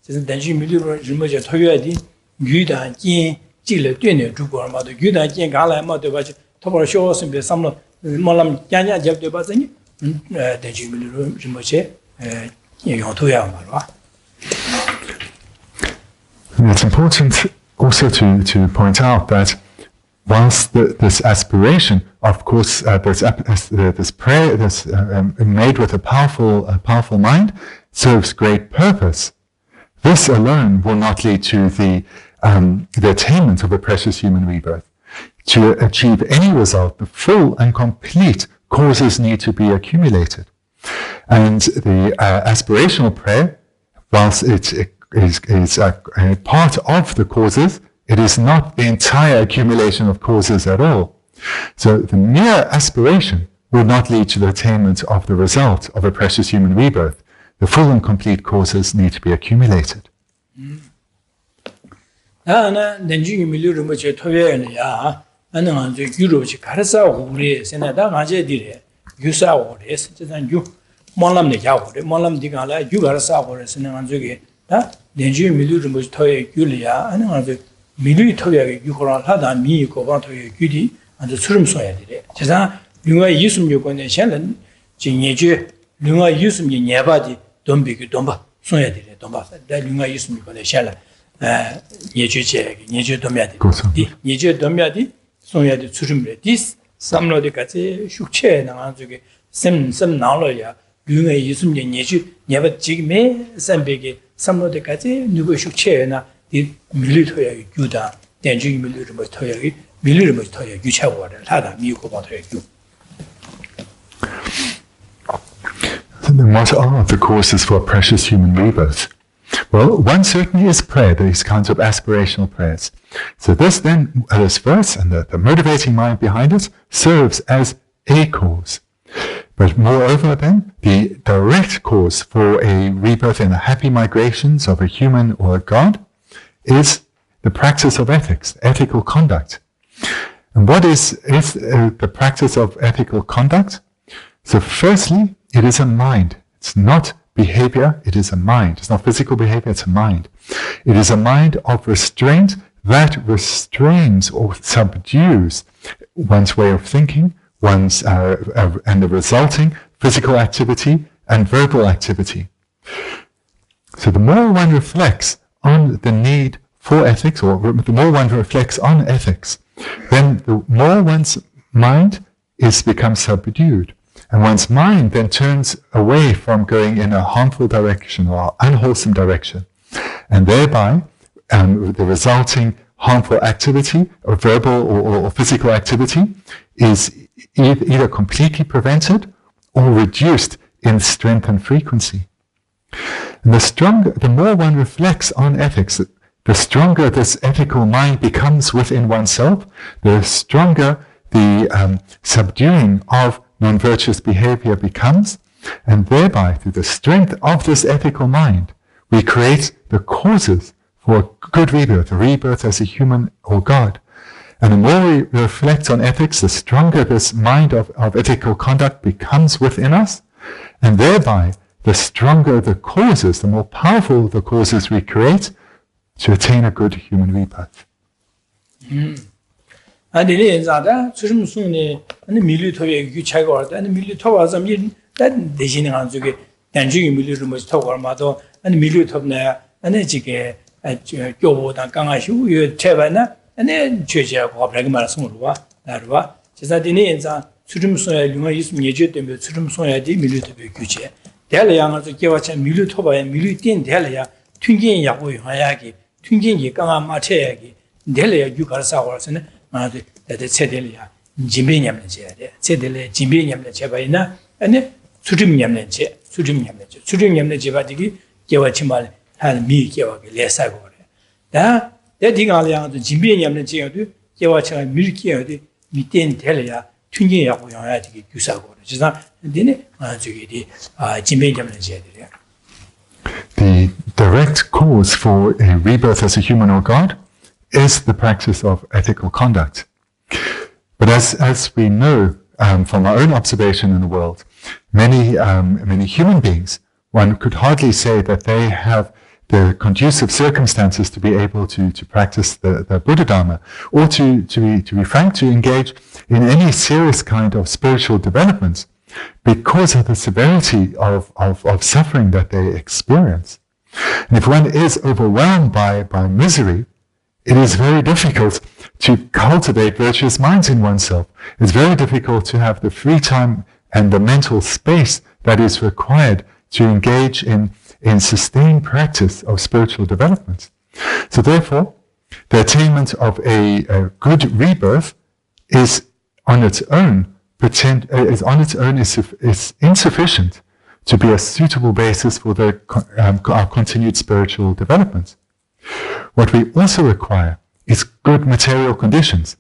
A: denji miliru rimje toyadi yuda jin jile dune zhugo ma de yuda jin ga lai ma de ba tobar sho sin be samlo molam janya jeb de ba zani denji miliru rimje yong toya ma ba.
B: It's important also to point out that whilst this aspiration, of course, this prayer, made with a powerful mind, serves great purpose. This alone will not lead to the attainment of a precious human rebirth. To achieve any result, the full and complete causes need to be accumulated. And the aspirational prayer, whilst it is a part of the causes, it is not the entire accumulation of causes at all. So the mere aspiration will not lead to the attainment of the result of a precious human rebirth. The full and complete causes need to be accumulated. Then what are the causes for precious human rebirth? Well, one certainly is prayer, these kinds of aspirational prayers. So this verse and the motivating mind behind it serves as a cause. But moreover then, the direct cause for a rebirth in the happy migrations of a human or a god is the practice of ethics, ethical conduct. And what is the practice of ethical conduct? So firstly, it is a mind. It's not behavior, it is a mind. It's not physical behavior, it's a mind. It is a mind of restraint that restrains or subdues one's way of thinking, one's and the resulting physical activity and verbal activity. So the more one reflects on the need for ethics, or the more one reflects on ethics, then the more one's mind becomes subdued. And one's mind then turns away from going in a harmful direction or unwholesome direction. And thereby, the resulting harmful activity, or verbal or physical activity, is either completely prevented or reduced in strength and frequency. And the more one reflects on ethics, the stronger this ethical mind becomes within oneself, the stronger the subduing of non-virtuous behavior becomes, and thereby, through the strength of this ethical mind, we create the causes for good rebirth, a rebirth as a human or God. And the more we reflect on ethics, the stronger this mind of ethical conduct becomes within us, and thereby, the stronger the causes, the more powerful the causes we create to attain a good human rebirth.
A: And in the end, Sushim Suni and the military you check out and the military was a million that the Jin and Zuki, and Jimmy military was talk or Mato, and the military and the Jike at Yobo and Kangashu, you Tevana, and then Churchill or Pragmatism, Narva. Just at the end, Sushim Suni is major to Sushim Suni, the military Kuche. Delia to give us a military and militin Delia, Twingin Yabu Hayaki, Twingin Kama Mateagi, Delia Yukarsawas and that Cedelia, Jimbiniam, Cedele, Jimbiniam, Chebaina, and Sudimiam, Sudimiam, Jebadigi, Gewachimal, and me, Gewaki, Lesagore. That thing Alian, the Jimbiniam, Gewacha, Milky, Mitin Telia, Twingin Yabu, Usagore. Just not dinner, Jimbiniam.
B: The direct cause for a rebirth as a human or God is the practice of ethical conduct. But as we know from our own observation in the world, many human beings, one could hardly say that they have the conducive circumstances to be able to practice the Buddha Dharma, or to be frank, to engage in any serious kind of spiritual development because of the severity of suffering that they experience. And if one is overwhelmed by misery, it is very difficult to cultivate virtuous minds in oneself. It's very difficult to have the free time and the mental space that is required to engage in sustained practice of spiritual development. So therefore, the attainment of a good rebirth is on its own is insufficient to be a suitable basis for our continued spiritual development. What we also require is good material conditions.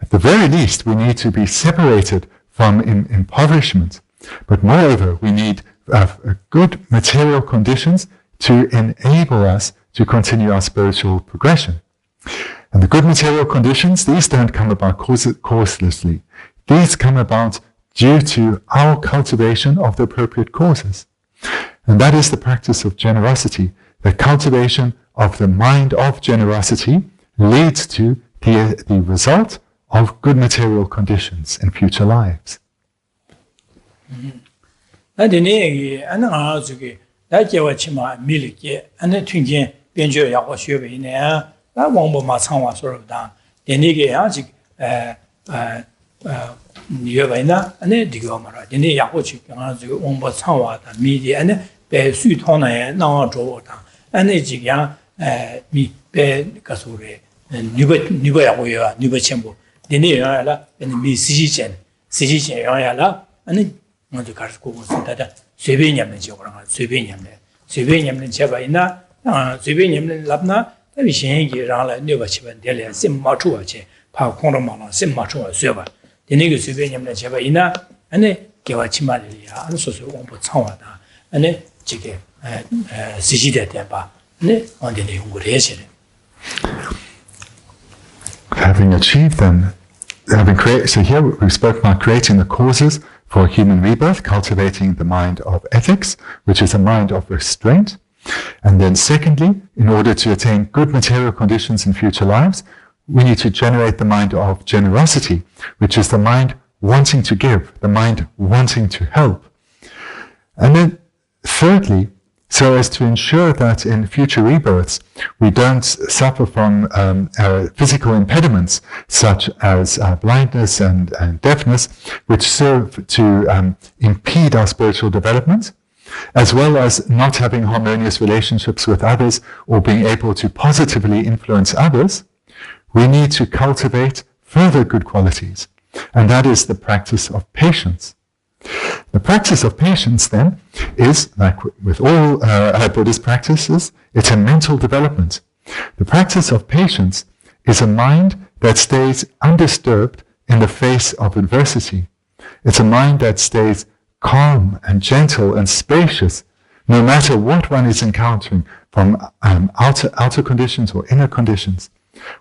B: At the very least, we need to be separated from impoverishment. But moreover, we need good material conditions to enable us to continue our spiritual progression. And the good material conditions, these don't come about causelessly. These come about due to our cultivation of the appropriate causes. And that is the practice of generosity. The cultivation of the mind of generosity leads to the result of good material conditions in future lives.
A: Mi be kasure nuba ya nuba chembo deni ya la mi siji chen ya la ani mo de kar ko da sebe nyamne je ko sebe nyamne je ba ina sebe nyamne labna da bi shen ge ra la nuba chi ban de le sim ma chu wa che pa khong ro ma la sim ma chu wa sue ba deni ge sebe nyamne je ba ina ani ge wa chi ma le ya an so so wong bo chang wa da ani ji ge siji de de ba.
B: Having achieved them, so here we spoke about creating the causes for human rebirth, cultivating the mind of ethics, which is a mind of restraint. And then secondly, in order to attain good material conditions in future lives, we need to generate the mind of generosity, which is the mind wanting to give, the mind wanting to help. And then thirdly, so as to ensure that in future rebirths we don't suffer from physical impediments such as blindness and deafness, which serve to impede our spiritual development, as well as not having harmonious relationships with others or being able to positively influence others, we need to cultivate further good qualities, and that is the practice of patience. The practice of patience, then, is, like with all Buddhist practices, it's a mental development. The practice of patience is a mind that stays undisturbed in the face of adversity. It's a mind that stays calm and gentle and spacious, no matter what one is encountering from outer conditions or inner conditions.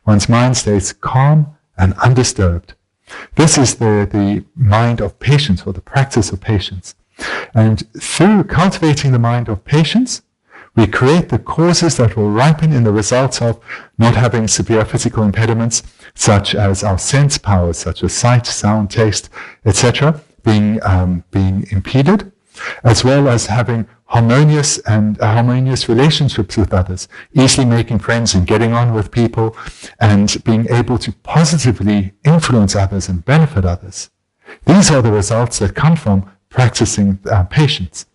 B: One's mind stays calm and undisturbed. This is the mind of patience, or the practice of patience. And through cultivating the mind of patience, we create the causes that will ripen in the results of not having severe physical impediments, such as our sense powers, such as sight, sound, taste, etc., being impeded, as well as having harmonious relationships with others, easily making friends and getting on with people, and being able to positively influence others and benefit others. These are the results that come from practicing patience.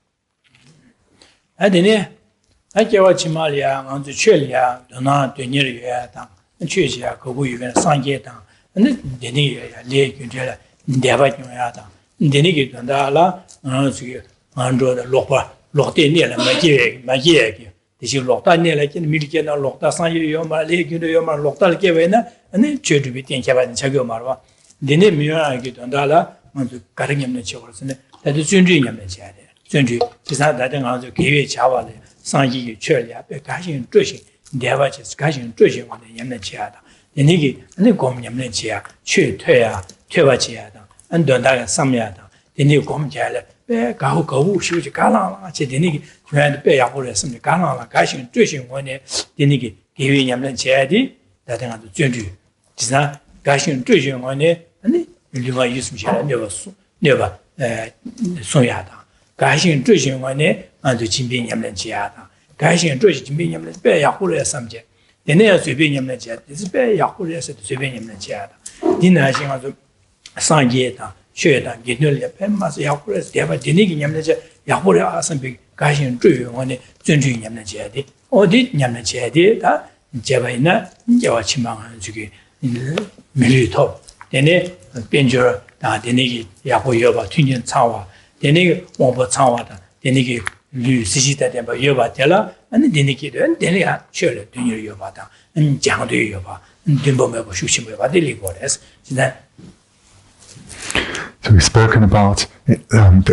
B: So we've spoken about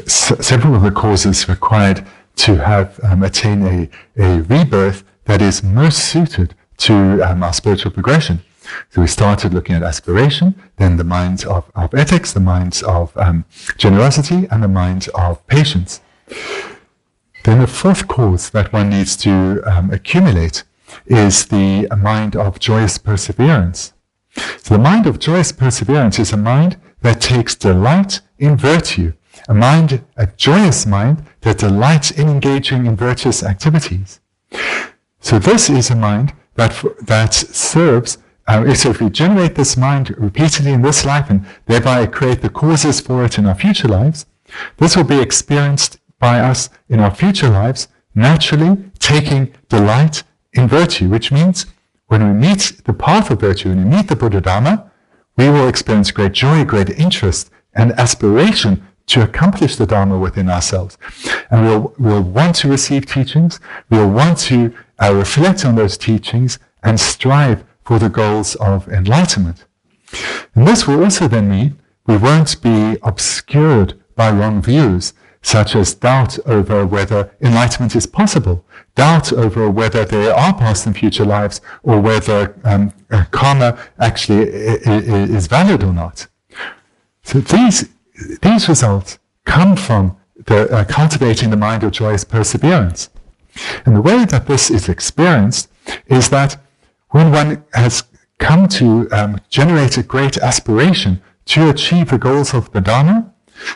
B: several of the causes required to have attain a rebirth that is most suited to our spiritual progression. So we started looking at aspiration, then the minds of ethics, the minds of generosity, and the minds of patience. Then the fourth cause that one needs to accumulate is the mind of joyous perseverance. So the mind of joyous perseverance is a mind that takes delight in virtue, a joyous mind that delights in engaging in virtuous activities. So this is a mind that serves, so if we generate this mind repeatedly in this life and thereby create the causes for it in our future lives, this will be experienced by us in our future lives, naturally taking delight in virtue, which means when we meet the path of virtue, when we meet the Buddha Dharma, we will experience great joy, great interest, and aspiration to accomplish the Dharma within ourselves. And we'll want to receive teachings, we'll want to reflect on those teachings and strive for the goals of enlightenment. And this will also then mean we won't be obscured by wrong views, such as doubt over whether enlightenment is possible, doubt over whether there are past and future lives, or whether karma actually is valid or not. So these results come from the cultivating the mind of joyous perseverance. And the way that this is experienced is that when one has come to generate a great aspiration to achieve the goals of the Dharma,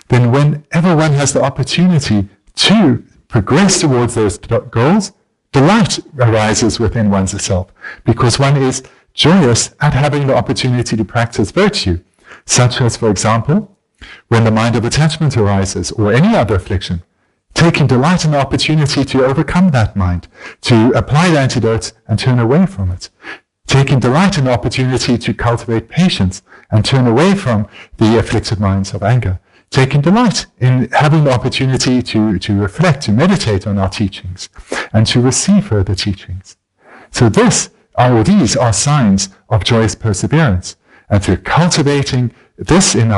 B: then whenever one has the opportunity to progress towards those goals, delight arises within one's self, because one is joyous at having the opportunity to practice virtue, such as, for example, when the mind of attachment arises or any other affliction, taking delight in the opportunity to overcome that mind, to apply the antidotes and turn away from it, taking delight in the opportunity to cultivate patience and turn away from the afflicted minds of anger, taking delight in having the opportunity to reflect, to meditate on our teachings, and to receive further teachings. So these are signs of joyous perseverance. And through cultivating this in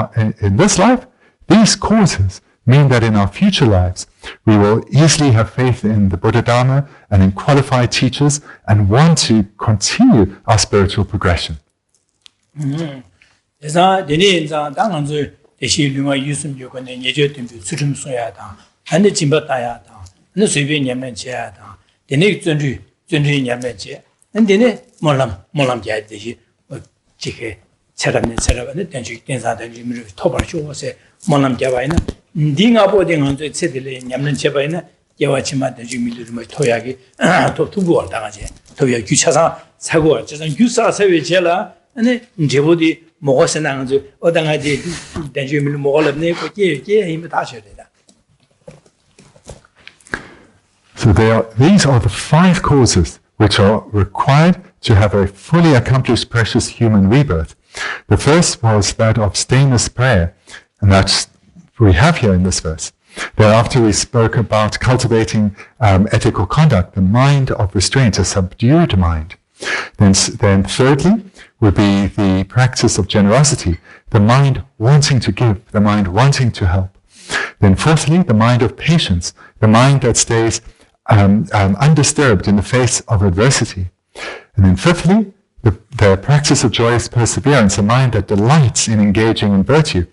B: this life, these causes mean that in our future lives, we will easily have faith in the Buddha Dharma and in qualified teachers and want to continue our spiritual progression. So these are the 5 causes which are required to have a fully accomplished precious human rebirth. The first was that of stainless prayer, and that's we have here in this verse. Thereafter we spoke about cultivating ethical conduct, the mind of restraint, a subdued mind. Then thirdly would be the practice of generosity, the mind wanting to give, the mind wanting to help. Then fourthly, the mind of patience, the mind that stays undisturbed in the face of adversity. And then fifthly, the practice of joyous perseverance, a mind that delights in engaging in virtue.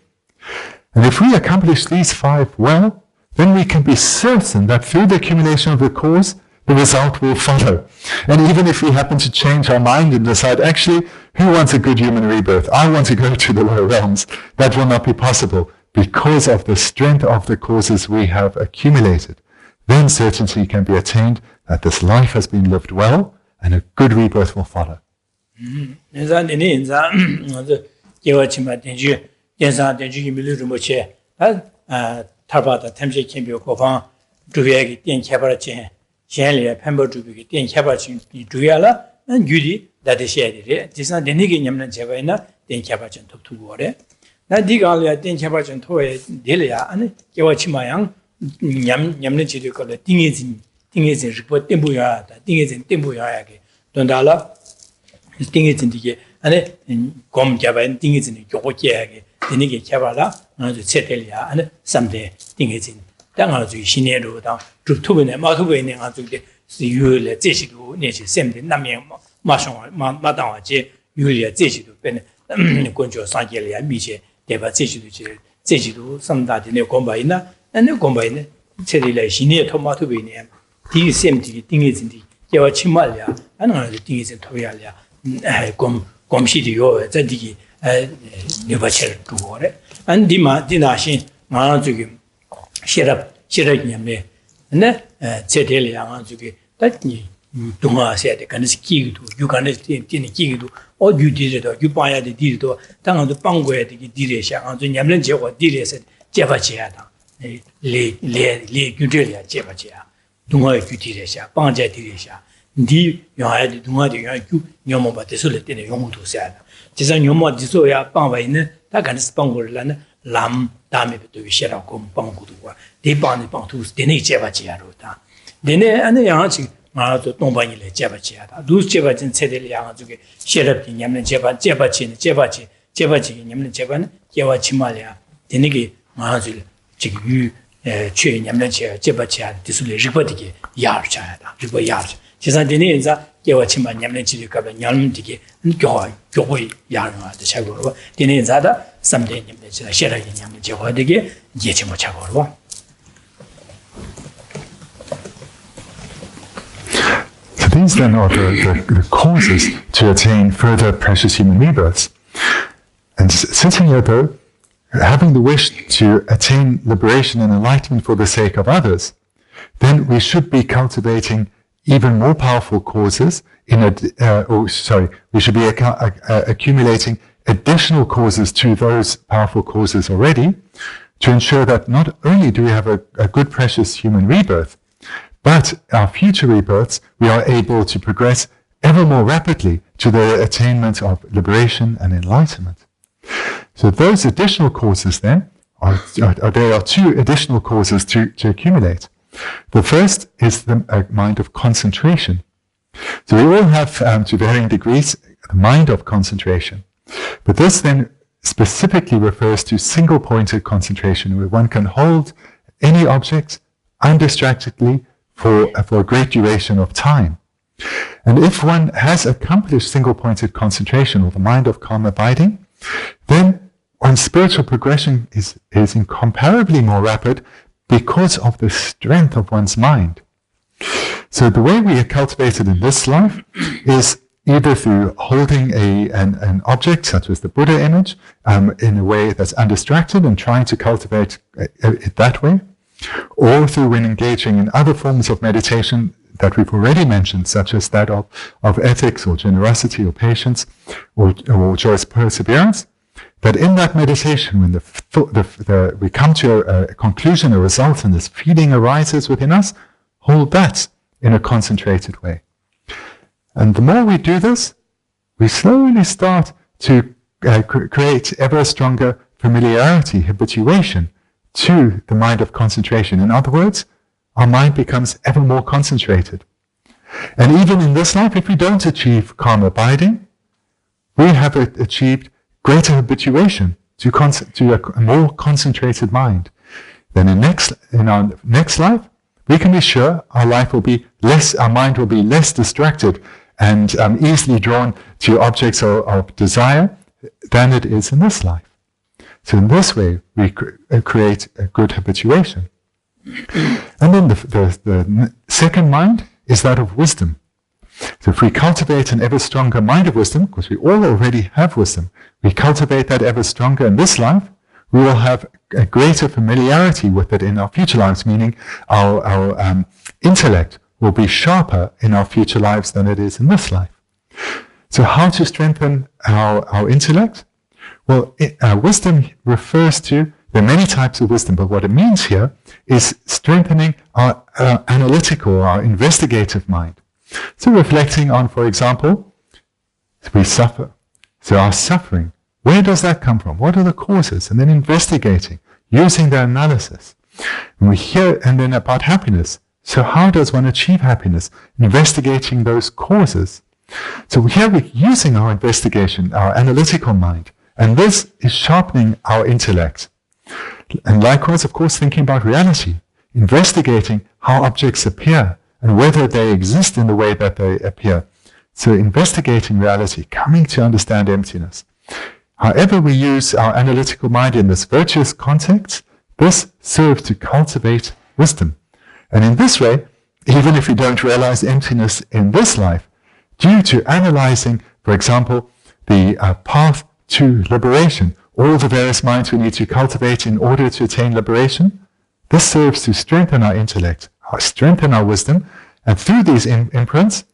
B: And if we accomplish these 5 well, then we can be certain that through the accumulation of the cause, the result will follow. And even if we happen to change our mind and decide, actually, who wants a good human rebirth? I want to go to the lower realms. That will not be possible because of the strength of the causes we have accumulated. Then certainty can be attained that this life has been lived well and a good rebirth will follow. Dunga said, can ski to you can ski to or you did it or you buy the deal down the Bangwe Diresha on the Yamlenje or Dires Javachiata, Le Gudelia Javachia, Dunga Diresha, Banja Diresha, D. You had Dunga you Yomo, but the solid in a young to sad. Tis a Yomo Disoya, Bangwain, that can Spangolan, Lam, Dame to Sheracom, Bangudua, they bound the Bantus, the Javachia rota. Then and the answer. To Tombani Jabachia, those Jabachin said the young to get Sherap in Yaman Jabachin, Yaman Japan, Yawachimalia, Denigi, Mahazil, Chigu, Che, Yamancha, Jabachia, Disuli, Ripotiki, Yar China, Ripo Yar. Chizandinza, Yawachima, Yamanchi, Yamtiki, and Joy, Yarma, the Chagoro, Dinizada, someday Shera in Yaman Jawadigi, Yechimo Chagoro. These then are the causes to attain further precious human rebirths. And sitting here, though, having the wish to attain liberation and enlightenment for the sake of others, then we should be cultivating even more powerful causes we should be accumulating additional causes to those powerful causes already to ensure that not only do we have a good, precious human rebirth, but our future rebirths, we are able to progress ever more rapidly to the attainment of liberation and enlightenment. So those additional causes then, there are two additional causes to accumulate. The first is the mind of concentration. So we all have, to varying degrees, the mind of concentration. But this then specifically refers to single-pointed concentration, where one can hold any object undistractedly for a great duration of time. And if one has accomplished single-pointed concentration, or the mind of calm abiding, then one's spiritual progression is incomparably more rapid because of the strength of one's mind. So the way we are cultivated in this life is either through holding an object, such as the Buddha image, in a way that's undistracted and trying to cultivate it that way, or through when engaging in other forms of meditation that we've already mentioned, such as that of ethics or generosity or patience or joyous perseverance, that in that meditation, when we come to a conclusion, a result, and this feeling arises within us, hold that in a concentrated way. And the more we do this, we slowly start to create ever stronger familiarity, habituation to the mind of concentration. In other words, our mind becomes ever more concentrated. And even in this life, if we don't achieve calm abiding, we have achieved greater habituation to a more concentrated mind. Then in our next life, we can be sure our mind will be less distracted and easily drawn to objects of desire than it is in this life. So in this way, we create a good habituation. And then the second mind is that of wisdom. So if we cultivate an ever stronger mind of wisdom, because we all already have wisdom, we cultivate that ever stronger in this life, we will have a greater familiarity with it in our future lives, meaning our intellect will be sharper in our future lives than it is in this life. So how to strengthen our intellect? Well, wisdom refers to, there are many types of wisdom, but what it means here is strengthening our analytical, our investigative mind. So reflecting on, for example, we suffer. So our suffering, where does that come from? What are the causes? And then investigating, using the analysis. And we hear, and then about happiness. So how does one achieve happiness? Investigating those causes. So here we're using our investigation, our analytical mind. And this is sharpening our intellect. And likewise, of course, thinking about reality, investigating how objects appear and whether they exist in the way that they appear. So investigating reality, coming to understand emptiness. However we use our analytical mind in this virtuous context, this serves to cultivate wisdom. And in this way, even if we don't realize emptiness in this life, due to analyzing, for example, the path to liberation, all the various minds we need to cultivate in order to attain liberation, this serves to strengthen our intellect, strengthen our wisdom, and through these imprints,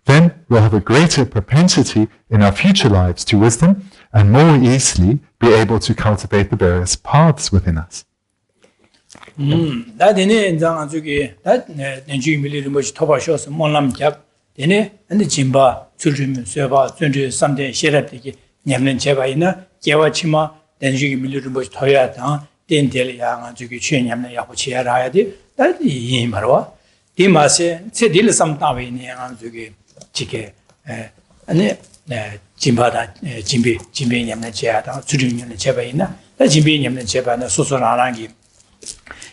B: then we'll have a greater propensity in our future lives to wisdom and more easily be able to cultivate the various paths within us.
A: Jimbada, Jimbe Yamna Jada, Junior Jabaina, that Jimbe Yamna Jabana, Sosorangi,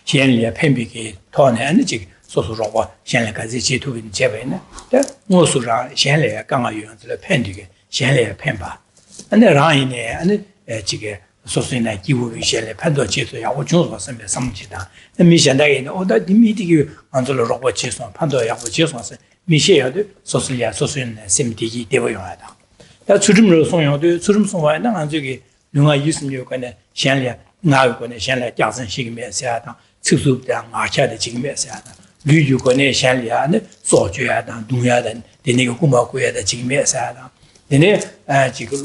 A: Shenlia, Pembiki, Ton and Jig, Sosorowa, Shenlakazi to in Jabana, that Mosura, Shenlia, Gamayu, the Pendig, Shenlia Pemba, and the Rhine and Jigger, Sosina, Givu, Shenlia, Pando Chito, or Jones was some Chita, and Mishanday, or that immediately until the Robert Chison, Pando Yapo Michel, Sosia, Sosin, Semtiki, Devoyada. That Surum Song, Surum Song, and Anzuki, lunga yusum yo kone shenle nga kone shenle jasan shigme sa da tsusu da nga cha de jigme sa da lu yu kone shenle ya ne so ju ya da du ya da de ne ko ma ko ya da jigme sa da de ne ji ko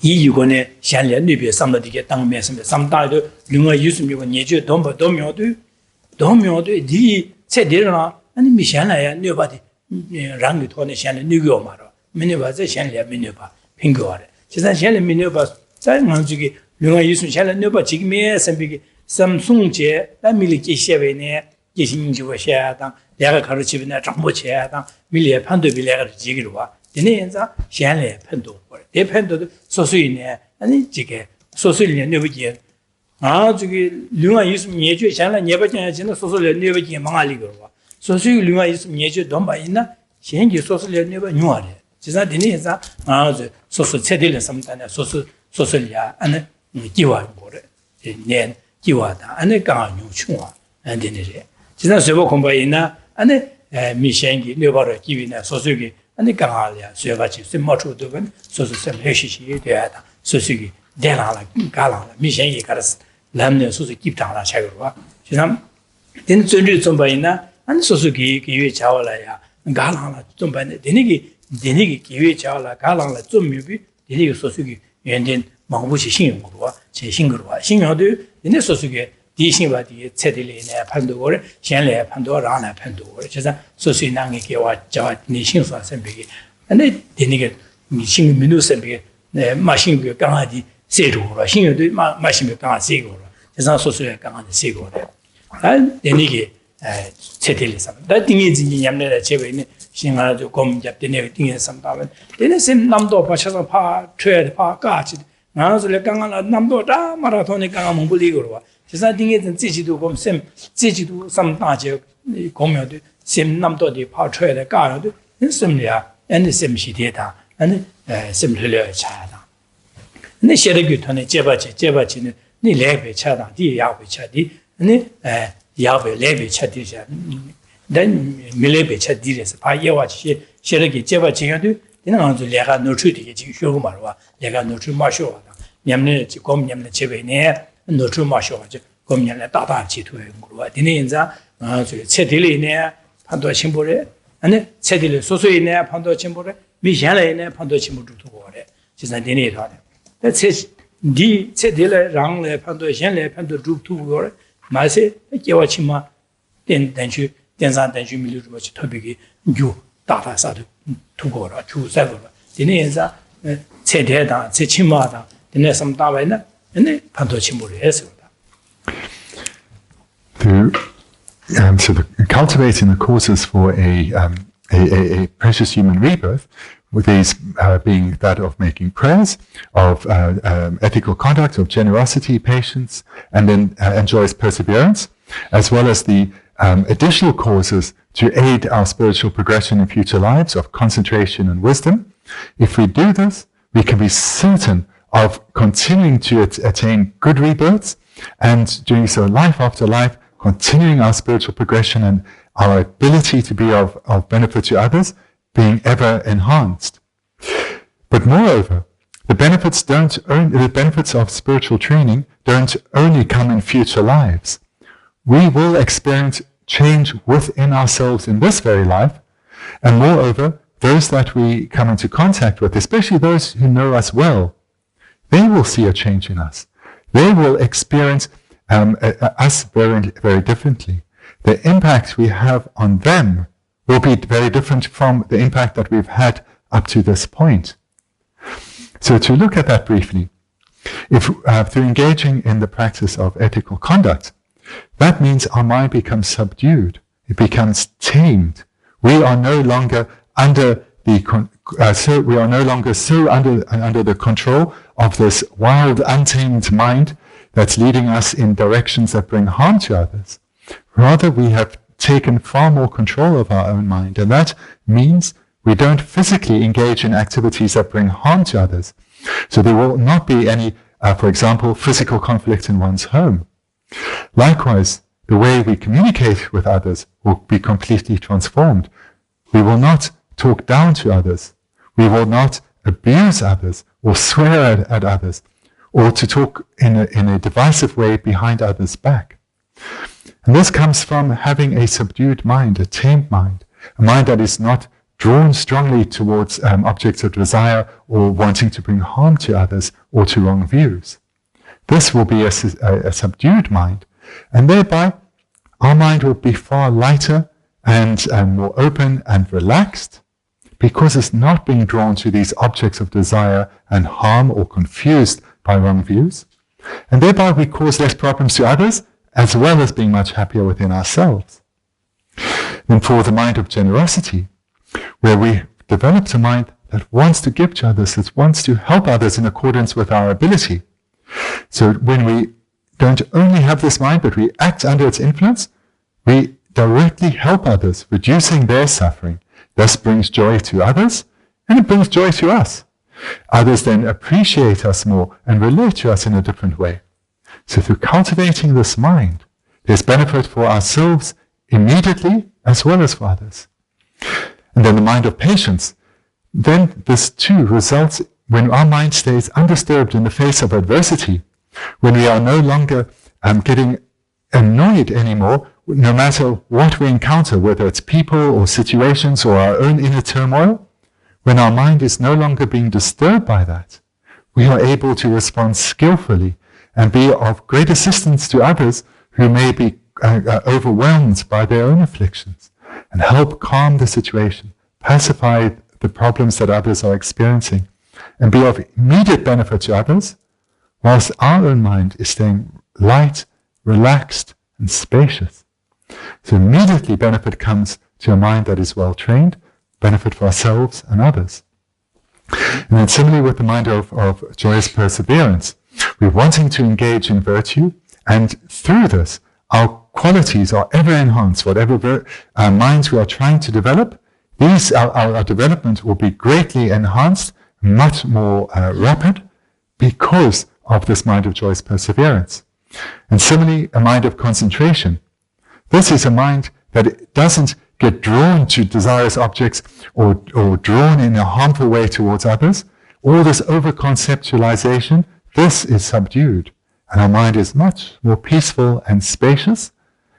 A: yi yu kone shenle ne be sam da de dang me sam da de lunga yusum yo ne ju dom ba dom yo de di che de na ani mi shenle ya ne ba de rang de to ne shenle ne yo ma ro me ne ba ze shenle me ne ba ping go re 지산 현재 민요바 자만주기 용화 유순 현재 너바 지금에 선비기 삼송제 남밀기 시에베네 계신주가 샤당 내가 가르치는 정보체당 밀리에 판도 빌레가 지기로 와 되네자 현재 판도 대 판도도 소수이네 아니 지게 소수이네 너비기 아 저기 용화 유순 예주 현재 예바잖아 진짜 소수를 너비기 망알리고 와 소수이 용화 유순 예주 돈 바이나 현재 소수를 너바 용화래 지산 되네자 아 소소 체딜을 삼다네 소소리아 안에 기와 거래 년 기와다 안에 강한 요청와 안 되네래 지난 세보 공부이나 안에 미션기 네버러 기위나 소소기 안에 강하려 쇠가지 쇠마초도는 소소선 회시시 돼야다 소소기 대라라 가라라 미션이 가르스 남네 소소 기타라 차거와 지난 된 전주 좀 봐이나 안 소소기 기회 자월라야 가라라 좀 봐네 되니기 기회 자월라 가라라 좀 묘비 되니기 소소기 연된 망부시 신용으로와 제 신거로와 신용도 얘네 소소기 디신바디 체딜이네 판도고래 현래 판도라나 판도고래 그래서 소소이낭이 개와 자 니신사 선비기 근데 되니기 신용 민우 선비기 네 마신비 강하디 세로라 신용도 마신비 강하 세고라 그래서 소소에 강한 세고래 아 되니기 체딜이서 다 띵이 진이 냠내라 제베네 신하도 검잡되네 띵에 삼다면 되네 심 남도 파셔서 파 트레드 파 까지 나서를 강한 남도 다 마라톤에 강한 몸불리고로 와 지사 띵에 지지도 검셈 지지도 삼다제 공묘도 심 남도디 파 트레드 까도 심리야 안에 심시대다 안에 심틀려 차다 네 셔르기 톤에 제바치는 네 레베 차다 디 야베 차디 네 야베 레베 차디자 then 밀레베 차디레스 파예와치 셔르기 제바치여도 이는 아주 내가 노출되게 지금 쇼고 말와 내가 노출 마셔와 냠네 지금 냠네 제베네 노출 마셔와지 검냠네 다다 지도에 거와 디네 인자 아주 체딜이네 판도 침보래 아니 체딜 소소이네 판도 침보래 미현래네 판도 침보도 거래 지산 디네 하네 디 체딜 랑래 판도 현래 판도 두두 거래 마세 개와치마 된단주 densan denju milu ruwa chi tobiki yu data sadu tukora, chu sagora. Dine yenza ce te dang, ce chima dang, dine sam dawai na, dine panto chimuri esoda.
B: So cultivating the causes for a precious human rebirth, with these being that of making prayers, of ethical conduct, of generosity, patience, and then enjoys perseverance, as well as the additional causes to aid our spiritual progression in future lives of concentration and wisdom. If we do this, we can be certain of continuing to attain good rebirths and doing so life after life, continuing our spiritual progression and our ability to be of benefit to others being ever enhanced. But moreover, the benefits of spiritual training don't only come in future lives. We will experience change within ourselves in this very life, and moreover, those that we come into contact with, especially those who know us well, they will see a change in us. They will experience us very, very differently. The impact we have on them will be very different from the impact that we've had up to this point. So to look at that briefly, if through engaging in the practice of ethical conduct, that means our mind becomes subdued. It becomes tamed. We are no longer under the under the control of this wild, untamed mind that's leading us in directions that bring harm to others. Rather, we have taken far more control of our own mind, and that means we don't physically engage in activities that bring harm to others. So there will not be any, for example, physical conflict in one's home. Likewise, the way we communicate with others will be completely transformed. We will not talk down to others. We will not abuse others or swear at others. or to talk in a divisive way behind others' back. And this comes from having a subdued mind, a tamed mind, a mind that is not drawn strongly towards objects of desire or wanting to bring harm to others or to wrong views. This will be a subdued mind, and thereby our mind will be far lighter and more open and relaxed, because it's not being drawn to these objects of desire and harm or confused by wrong views. And thereby we cause less problems to others, as well as being much happier within ourselves. Then for the mind of generosity, where we developed a mind that wants to give to others, that wants to help others in accordance with our ability. So when we don't only have this mind, but we act under its influence, we directly help others, reducing their suffering. This brings joy to others, and it brings joy to us. Others then appreciate us more and relate to us in a different way. So through cultivating this mind, there's benefit for ourselves immediately as well as for others. And then the mind of patience, then this too results when our mind stays undisturbed in the face of adversity, when we are no longer getting annoyed anymore, no matter what we encounter, whether it's people or situations or our own inner turmoil, when our mind is no longer being disturbed by that, we are able to respond skillfully and be of great assistance to others who may be overwhelmed by their own afflictions, and help calm the situation, pacify the problems that others are experiencing, and be of immediate benefit to others, whilst our own mind is staying light, relaxed, and spacious. So immediately benefit comes to a mind that is well trained, benefit for ourselves and others. And then similarly with the mind of joyous perseverance, we're wanting to engage in virtue, and through this, our qualities are ever enhanced. Whatever minds we are trying to develop, our development will be greatly enhanced, much more rapid, because of this mind of joyous perseverance. And similarly, a mind of concentration. This is a mind that doesn't get drawn to desirous objects or drawn in a harmful way towards others. All this over-conceptualization, this is subdued. And our mind is much more peaceful and spacious.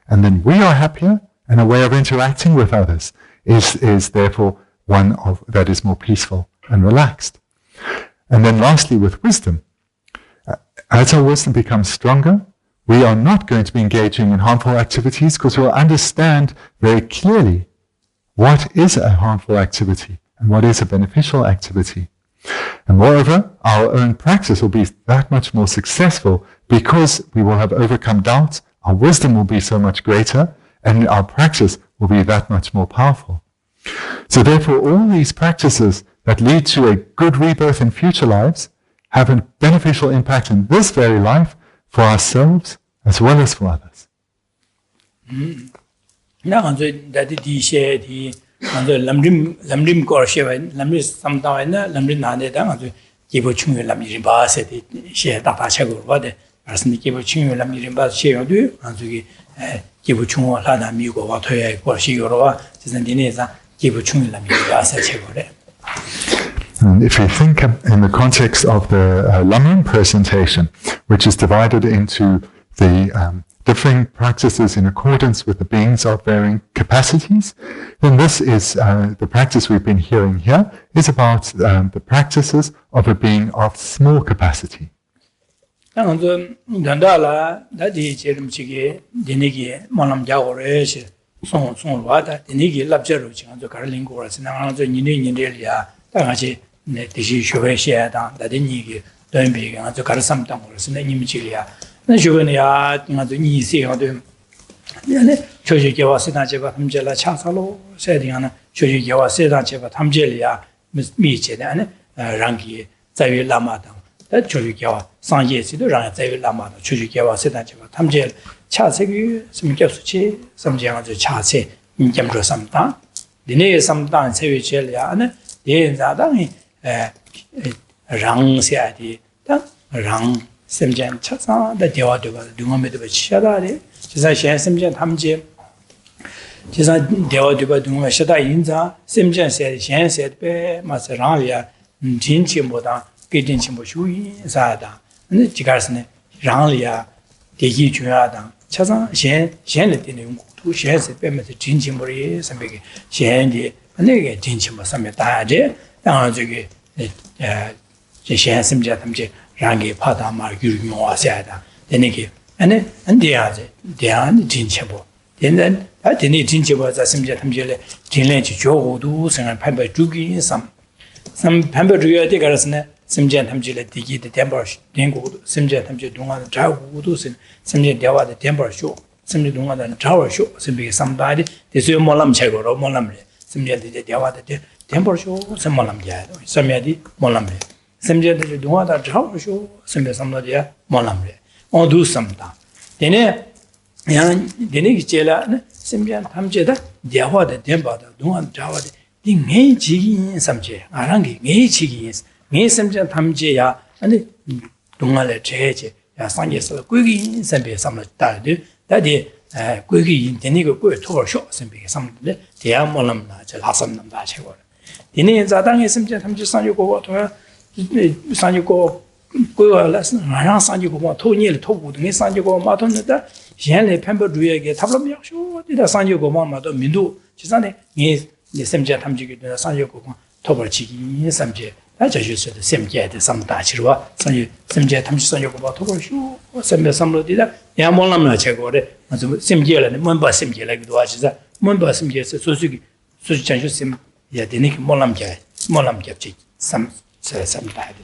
B: And then we are happier, and a way of interacting with others is therefore one that is more peaceful and relaxed. And then lastly, with wisdom. As our wisdom becomes stronger, we are not going to be engaging in harmful activities, because we'll understand very clearly what is a harmful activity and what is a beneficial activity. And moreover, our own practice will be that much more successful, because we will have overcome doubts, our wisdom will be so much greater, and our practice will be that much more powerful. So therefore, all these practices that lead to a good rebirth in future lives have a beneficial impact in this very life for ourselves as well as for others. And if you think in the context of the Lama presentation, which is divided into the differing practices in accordance with the beings of varying capacities, then this is the practice we've been hearing here is about the practices of a being of small capacity. Semjan Chasa, the Dewa Dumamid Shadari, Jisa Semjan Tamje, Jisa Dewa Duma Shada Inza, Semjan said, Shan said, Masaravia, Jinchimoda, Gitinchimoshui, Zada,
A: 근데 지가스네 랑리아 대기 중요하다 차상 현현의 때는 용국도 현세 빼면서 진심으로 선배게 현디 내게 진심으로 선배 다제 당 저기 현심자 담지 랑게 파다 말 유용화세다 되네게 아니 안돼야지 대한 진심으로 되는 아 되네 진심으로 자심자 담지를 진례지 조고도 생활 판별 주기 삼 판별 주야 돼 가르스네 심지어 탐지를 디기의 템버 된고도 심지어 탐지 동안 자고도 심지어 대화의 템버 쇼 심지어 동안은 자워 쇼 심지어 somebody 대수요 몰람 채고로 몰람래 심지어 대화의 템버 쇼 몰람이야 심지어 몰람래 심지어 동안은 자워 쇼 심지어 somebody 몰람래 어두 삼다 되네 양 되네 기체라 심지어 탐지다 대화의 템버다 동안 자워의 딩해 지기 삼제 아랑게 네 지기 네 심지어 탐지야 아니 동안에 제제 야 상계서 꾸기 선배 삼을 따르듯 다디 꾸기 되니고 꾸에 토르쇼 선배가 삼는데 대한 몰람나 저 하선남다 최고 이네 자당에 심지어 탐지 상주고 도야 상주고 꾸가라스 마냥 상주고 토니를 토고 등에 상주고 마토는다 현래 펜버 주에게 탑럼역쇼 디다 상주고 마도 민도 지산에 네 심지어 탐지기 되나 상주고 토벌치기 삼제 자주스도 샘게의 삼다치로와 선이 샘제 탐지선이고 뭐 토고쇼 샘메 삼로디다 야몰람나 제거래 아주 샘게라는 뭔바 샘게라기도 하시자 뭔바 샘게에서 소수기 소수찬슈 샘 야데니기 몰람게 삼다데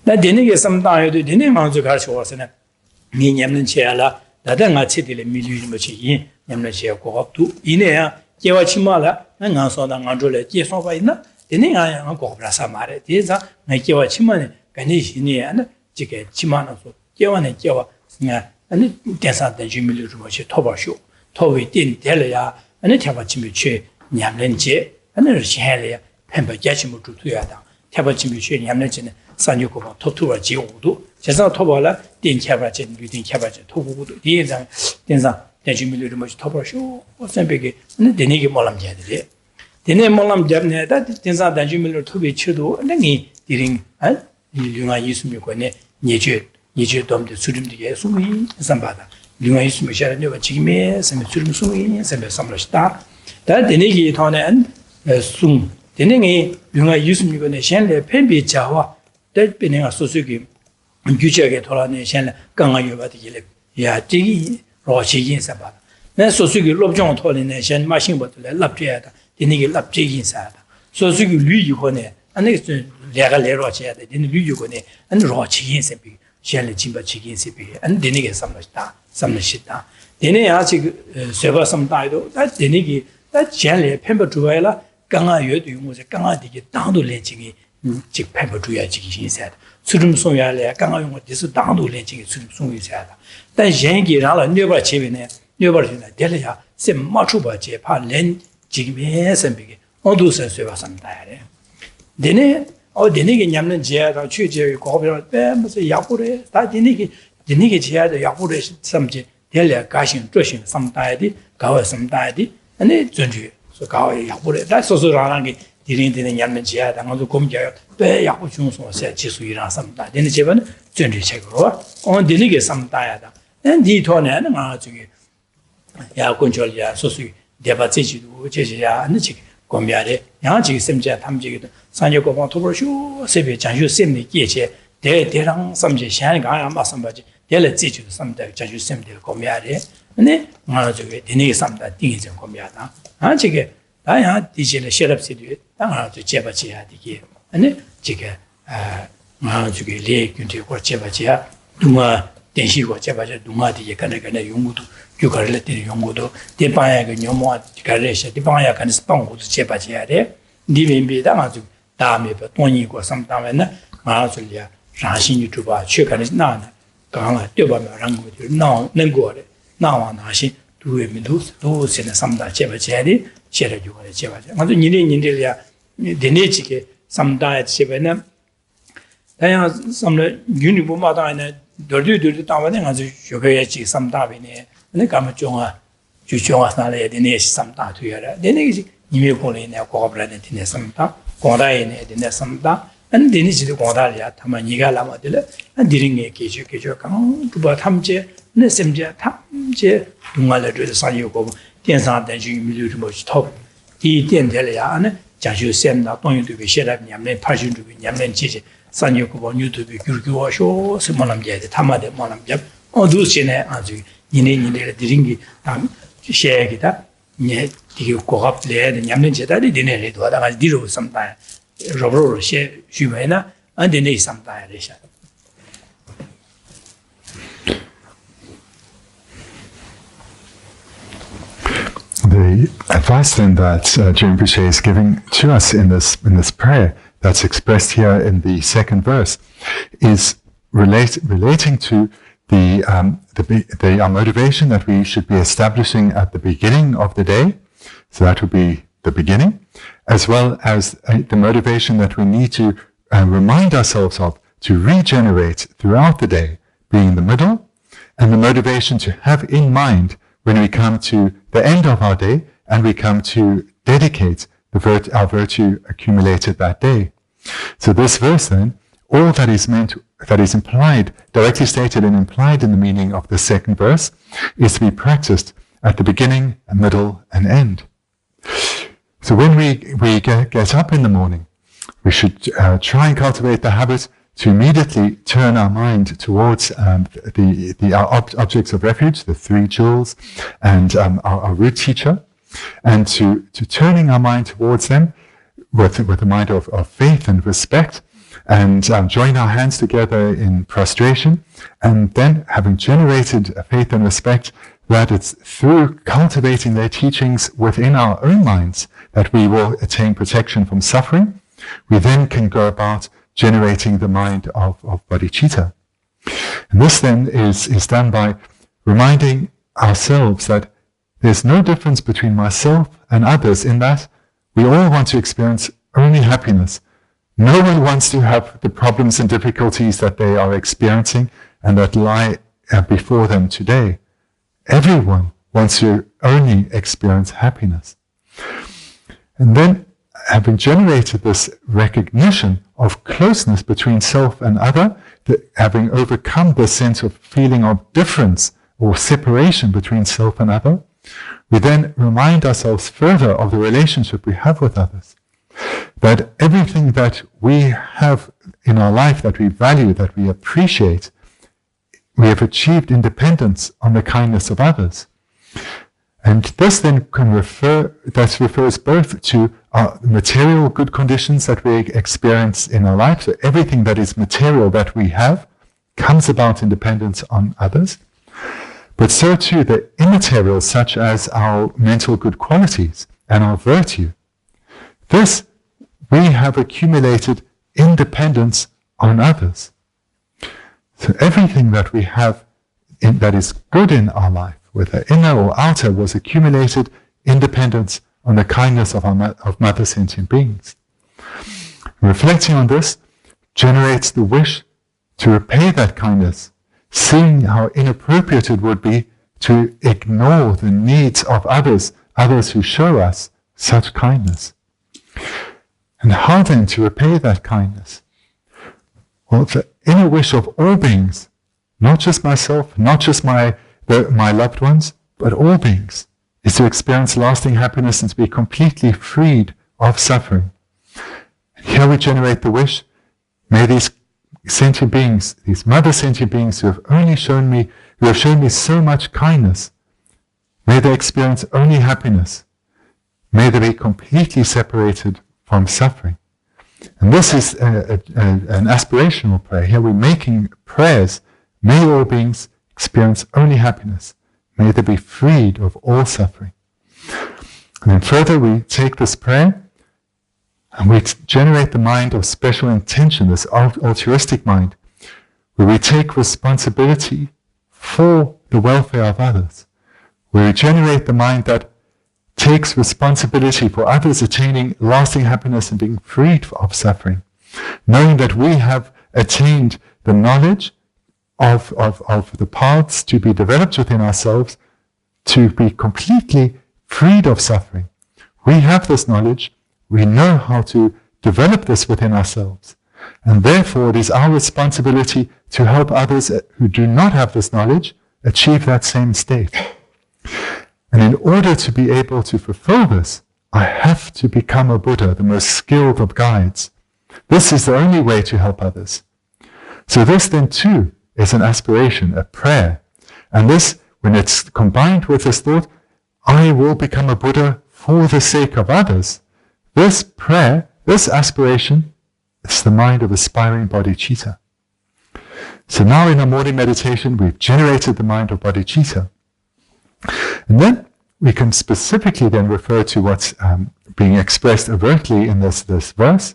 A: 나 데니게 삼다에도 데니 망주 가르쳐 와서는 니 냠는 체야라 나다 같이들 밀리는 뭐지 냠는 체야 고갑도 이내야 제와 치마라 나 소다 간줄에 제소바 있나 되네야 고브라사 말에 대자 내게와 치만에 간이시니 안 지게 치만어서 깨와네 깨와 나 아니 대사된 주밀을 좀 하시 토바쇼 토위 딘 될야 아니 태바침이 취 냠렌제 아니 시해야 펜바 야치무 주투야다 태바침이 취 냠렌제는 산유고바 토투와 지오도 제사 토바라 딘 캐바제 류딘 캐바제 토고도 디에장 된사 대주밀을 좀 하시 토바쇼 어선베게 아니 되네게 몰람제들이 되네 몰람 잡네다 된사 단주밀로 토비 치도 내기 디링 아 류가 예수미 거네 예제 domde surimdige sumi sambada lunga isme sharane wa chigme same surim sumi same samlashta da denegi thone an sum denegi lunga isme gone shenle pembe jawa da benenga sosugi gyujege thorane shenle kanga yoba de ya jigi ro chigin sabada na sosugi lobjong thorane shen machine botle lapjeda denegi lapjigin sada sosugi lu yone ane lega lero cheda den lu yone an ro chigin sebi 샬레 짐바 지긴시비 안 되니게 삼나시다 되네 아직 세바 삼다이도 다 되니게 다 샬레 펜버 주와라 강아 여도 용어제 강아 되게 당도 렌징이 직 펜버 주야 지기신사다 수름 송야래 강아 용어 디스 당도 렌징이 수름 송유사다 但연기라라 뇌바 제비네 뇌바르나 될야 세 마추바 제파 렌 지기메 선비게 어두선 세바 삼다야래 되네 되니게 냠는 제야다 취제 고별 빼면서 약불에 다 되니게 제야다 약불에 삼지 될래 가신 조신 삼다야디 가와 삼다야디 아니 전주 소 가와 약불에 다 소소라는 게 디린디는 냠는 제야다 아주 곰자요 빼 약불 중소세 지수이랑 삼다 되는 제번 전주 책으로 되니게 삼다야다 이 토네는 아주 야 건절이야 소수 대바제지도 제지야 아니 지금 공비아래 양지 심제 탐지기도 산여고방 토벌쇼 세베 장쇼 셈니 계체 대대랑 삼제 시안이 가야 마삼바지 대래 지주도 삼대 장쇼 셈데 공비아래 네 맞아요 되네 삼다 띵이정 공비아다 아지게 다야 디제를 셰럽시도 당하도 제바지야 되게 아니 지게 맞아요 레균데 거 제바지야 누가 대시고 제바지 누가 되게 가능하네 용구도 교가를 때리 용고도 대방야가 녀모아 가르셔 대방야 가는 스방고도 제바지야래 니빈비다 아주 다음에 돈이고 삼다면은 마술이야 라신이 주바 최근에 나나 강아 뛰어봐면 랑고들 나 능고래 나와 나신 두에미도 도세는 삼다 제바지야리 셔려주고 제바지 아주 니네야 되네지게 삼다에 제바는 다양 삼래 유니보마다에 더더더 다와는 아주 쇼게지 삼다비네 네 가면 주종아 나래 되네 삼다 되어라 되네 이미 고래네 고브라네 되네 삼다 고라이네 되네 삼다 안 되니 지도 고다리야 타마 니가 라마들 안 디링에 계주 강 두바 탐제 네 셈제 탐제 동알을 사이고电商 단지 미르 뭐지 톱이电tel야 안에 자주 셈나 동유도 비셔라 냠네 파준도 냠네 지지 산유고 유튜브 규규와쇼 스모남제 타마데 모남제 어두시네 아주 니네 디링기 담 셰기다 네 되게 고갑래 냠네 제다리 디네리도 하다가 디로 삼다 로브로 셰 슈메나 안데네 삼다야레샤
B: The advice then that Geshe is giving to us in this prayer that's expressed here in the second verse is relating to the motivation that we should be establishing at the beginning of the day. So that would be the beginning, as well as the motivation that we need to remind ourselves of to regenerate throughout the day, being the middle, and the motivation to have in mind when we come to the end of our day and we come to dedicate our virtue accumulated that day. So this verse then, all that is implied, directly stated and implied in the meaning of the second verse, is to be practiced at the beginning, middle, and end. So when we get up in the morning, we should try and cultivate the habit to immediately turn our mind towards our objects of refuge, the three jewels, and our root teacher, and to turning our mind towards them with a mind of faith and respect, and join our hands together in prostration, and then having generated faith and respect, that it's through cultivating their teachings within our own minds that we will attain protection from suffering. We then can go about generating the mind of bodhicitta. And this then is done by reminding ourselves that there's no difference between myself and others in that we all want to experience only happiness. No one wants to have the problems and difficulties that they are experiencing and that lie before them today. Everyone wants to only experience happiness. And then, having generated this recognition of closeness between self and other, having overcome the sense of feeling of difference or separation between self and other, we then remind ourselves further of the relationship we have with others. That everything that we have in our life, that we value, that we appreciate, we have achieved independence on the kindness of others. And this then refers both to our material good conditions that we experience in our life. So everything that is material that we have comes about in dependence on others. But so too the immaterial, such as our mental good qualities and our virtue. This we have accumulated in dependence on others. So everything that we have that is good in our life, whether inner or outer, was accumulated in dependence on the kindness of mother sentient beings. Reflecting on this generates the wish to repay that kindness, seeing how inappropriate it would be to ignore the needs of others who show us such kindness. And how then to repay that kindness? Well, the inner wish of all beings, not just myself, not just my loved ones, but all beings, is to experience lasting happiness and to be completely freed of suffering. And here we generate the wish, may these sentient beings, these mother sentient beings who have shown me so much kindness, may they experience only happiness. May they be completely separated from suffering. And this is an aspirational prayer. Here we're making prayers. May all beings experience only happiness. May they be freed of all suffering. And then further we take this prayer and we generate the mind of special intention, this altruistic mind, where we take responsibility for the welfare of others, where we generate the mind that takes responsibility for others attaining lasting happiness and being freed of suffering, knowing that we have attained the knowledge of the paths to be developed within ourselves to be completely freed of suffering. We have this knowledge, we know how to develop this within ourselves, And therefore, it is our responsibility to help others who do not have this knowledge achieve that same state. And in order to be able to fulfill this, I have to become a Buddha, the most skilled of guides. This is the only way to help others. So this then too is an aspiration, a prayer. And this, when it's combined with this thought, I will become a Buddha for the sake of others. This prayer, this aspiration, is the mind of aspiring bodhicitta. So now in our morning meditation, we've generated the mind of bodhicitta. And then we can specifically then refer to what's being expressed overtly in this verse.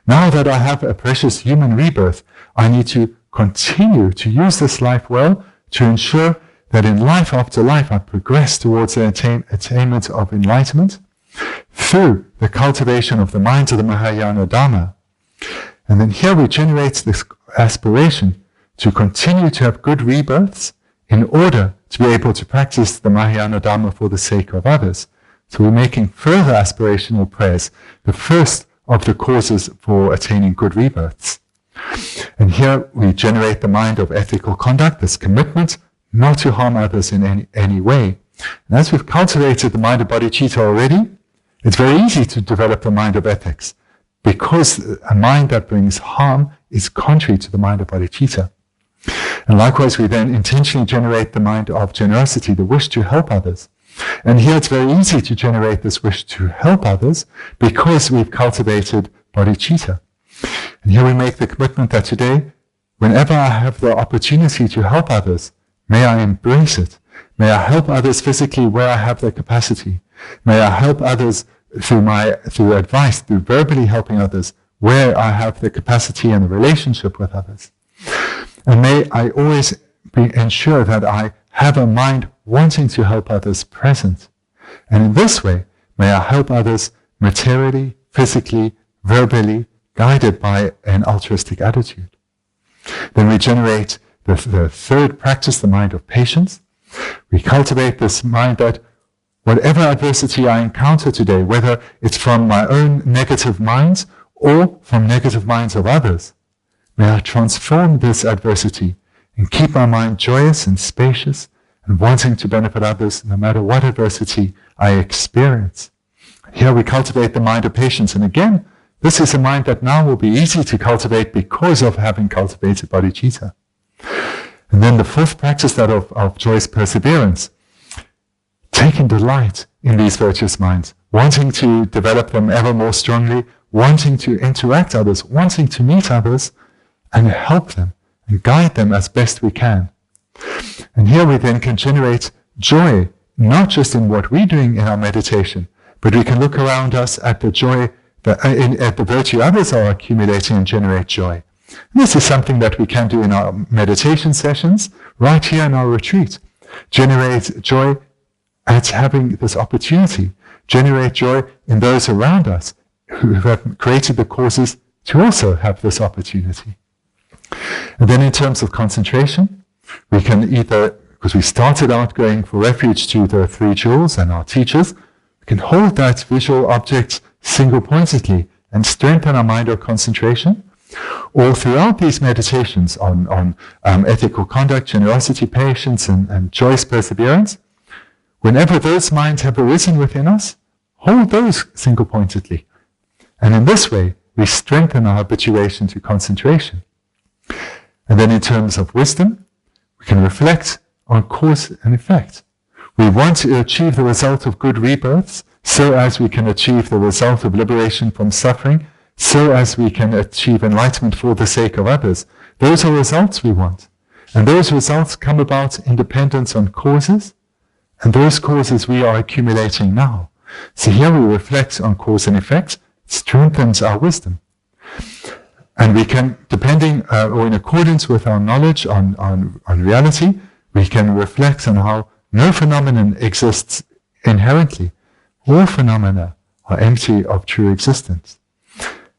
B: Now that I have a precious human rebirth, I need to continue to use this life well to ensure that in life after life I progress towards the attainment of enlightenment through the cultivation of the minds of the Mahayana Dharma. And then here we generate this aspiration to continue to have good rebirths in order to be able to practice the Mahayana Dharma for the sake of others. So we're making further aspirational prayers, the first of the causes for attaining good rebirths. And here we generate the mind of ethical conduct, this commitment not to harm others in any way. And as we've cultivated the mind of bodhicitta already, it's very easy to develop the mind of ethics, because a mind that brings harm is contrary to the mind of bodhicitta. And likewise, we then intentionally generate the mind of generosity, the wish to help others. And here it's very easy to generate this wish to help others because we've cultivated bodhicitta. And here we make the commitment that today, whenever I have the opportunity to help others, may I embrace it. May I help others physically where I have the capacity. May I help others through advice, through verbally helping others where I have the capacity and the relationship with others. And may I always ensure that I have a mind wanting to help others present. And in this way, may I help others materially, physically, verbally, guided by an altruistic attitude. Then we generate the third practice, the mind of patience. We cultivate this mind that whatever adversity I encounter today, whether it's from my own negative minds or from negative minds of others, may I transform this adversity and keep my mind joyous and spacious and wanting to benefit others no matter what adversity I experience. Here we cultivate the mind of patience. And again, this is a mind that now will be easy to cultivate because of having cultivated bodhicitta. And then the fourth practice, that of joyous perseverance, taking delight in these virtuous minds, wanting to develop them ever more strongly, wanting to interact others, wanting to meet others, and help them and guide them as best we can. And here we then can generate joy, not just in what we're doing in our meditation, but we can look around us at the joy, at the virtue others are accumulating and generate joy. And this is something that we can do in our meditation sessions, right here in our retreat. Generate joy at having this opportunity. Generate joy in those around us who have created the causes to also have this opportunity. And then in terms of concentration, we can either, because we started out going for refuge to the three jewels and our teachers, we can hold that visual object single-pointedly and strengthen our mind or concentration. Or throughout these meditations on ethical conduct, generosity, patience, and joyous perseverance, whenever those minds have arisen within us, hold those single-pointedly. And in this way, we strengthen our habituation to concentration. And then in terms of wisdom, we can reflect on cause and effect. We want to achieve the result of good rebirths so as we can achieve the result of liberation from suffering, so as we can achieve enlightenment for the sake of others. Those are results we want. And those results come about in dependence on causes, and those causes we are accumulating now. So here we reflect on cause and effect, strengthens our wisdom. And we can, depending or in accordance with our knowledge on reality, we can reflect on how no phenomenon exists inherently. All phenomena are empty of true existence.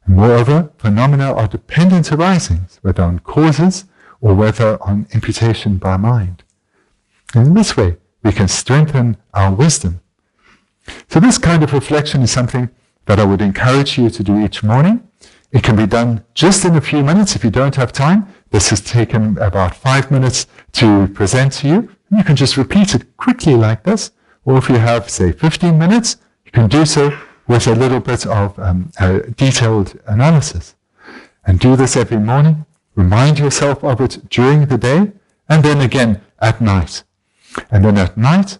B: And moreover, phenomena are dependent arisings, whether on causes or whether on imputation by mind. And in this way, we can strengthen our wisdom. So this kind of reflection is something that I would encourage you to do each morning It can be done just in a few minutes if you don't have time. This has taken about 5 minutes to present to you. And you can just repeat it quickly like this. Or if you have, say, 15 minutes, you can do so with a little bit of detailed analysis. And do this every morning. Remind yourself of it during the day, and then again at night. And then at night,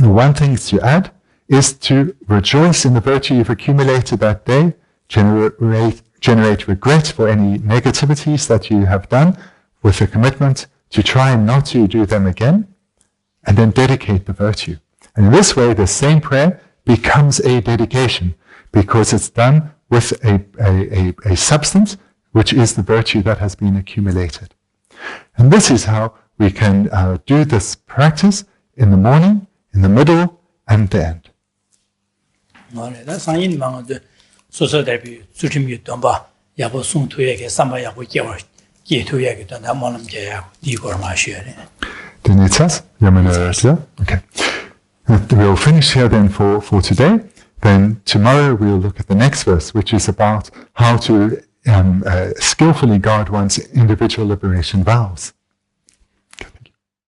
B: the one thing to add is to rejoice in the virtue you've accumulated that day, generate regret for any negativities that you have done, with a commitment to try not to do them again, and then dedicate the virtue. And in this way, the same prayer becomes a dedication, because it's done with a substance, which is the virtue that has been accumulated. And this is how we can do this practice in the morning, in the middle, and the end. Okay. We'll finish here then for today. Then tomorrow we'll look at the next verse, which is about how to skillfully guard one's individual liberation vows.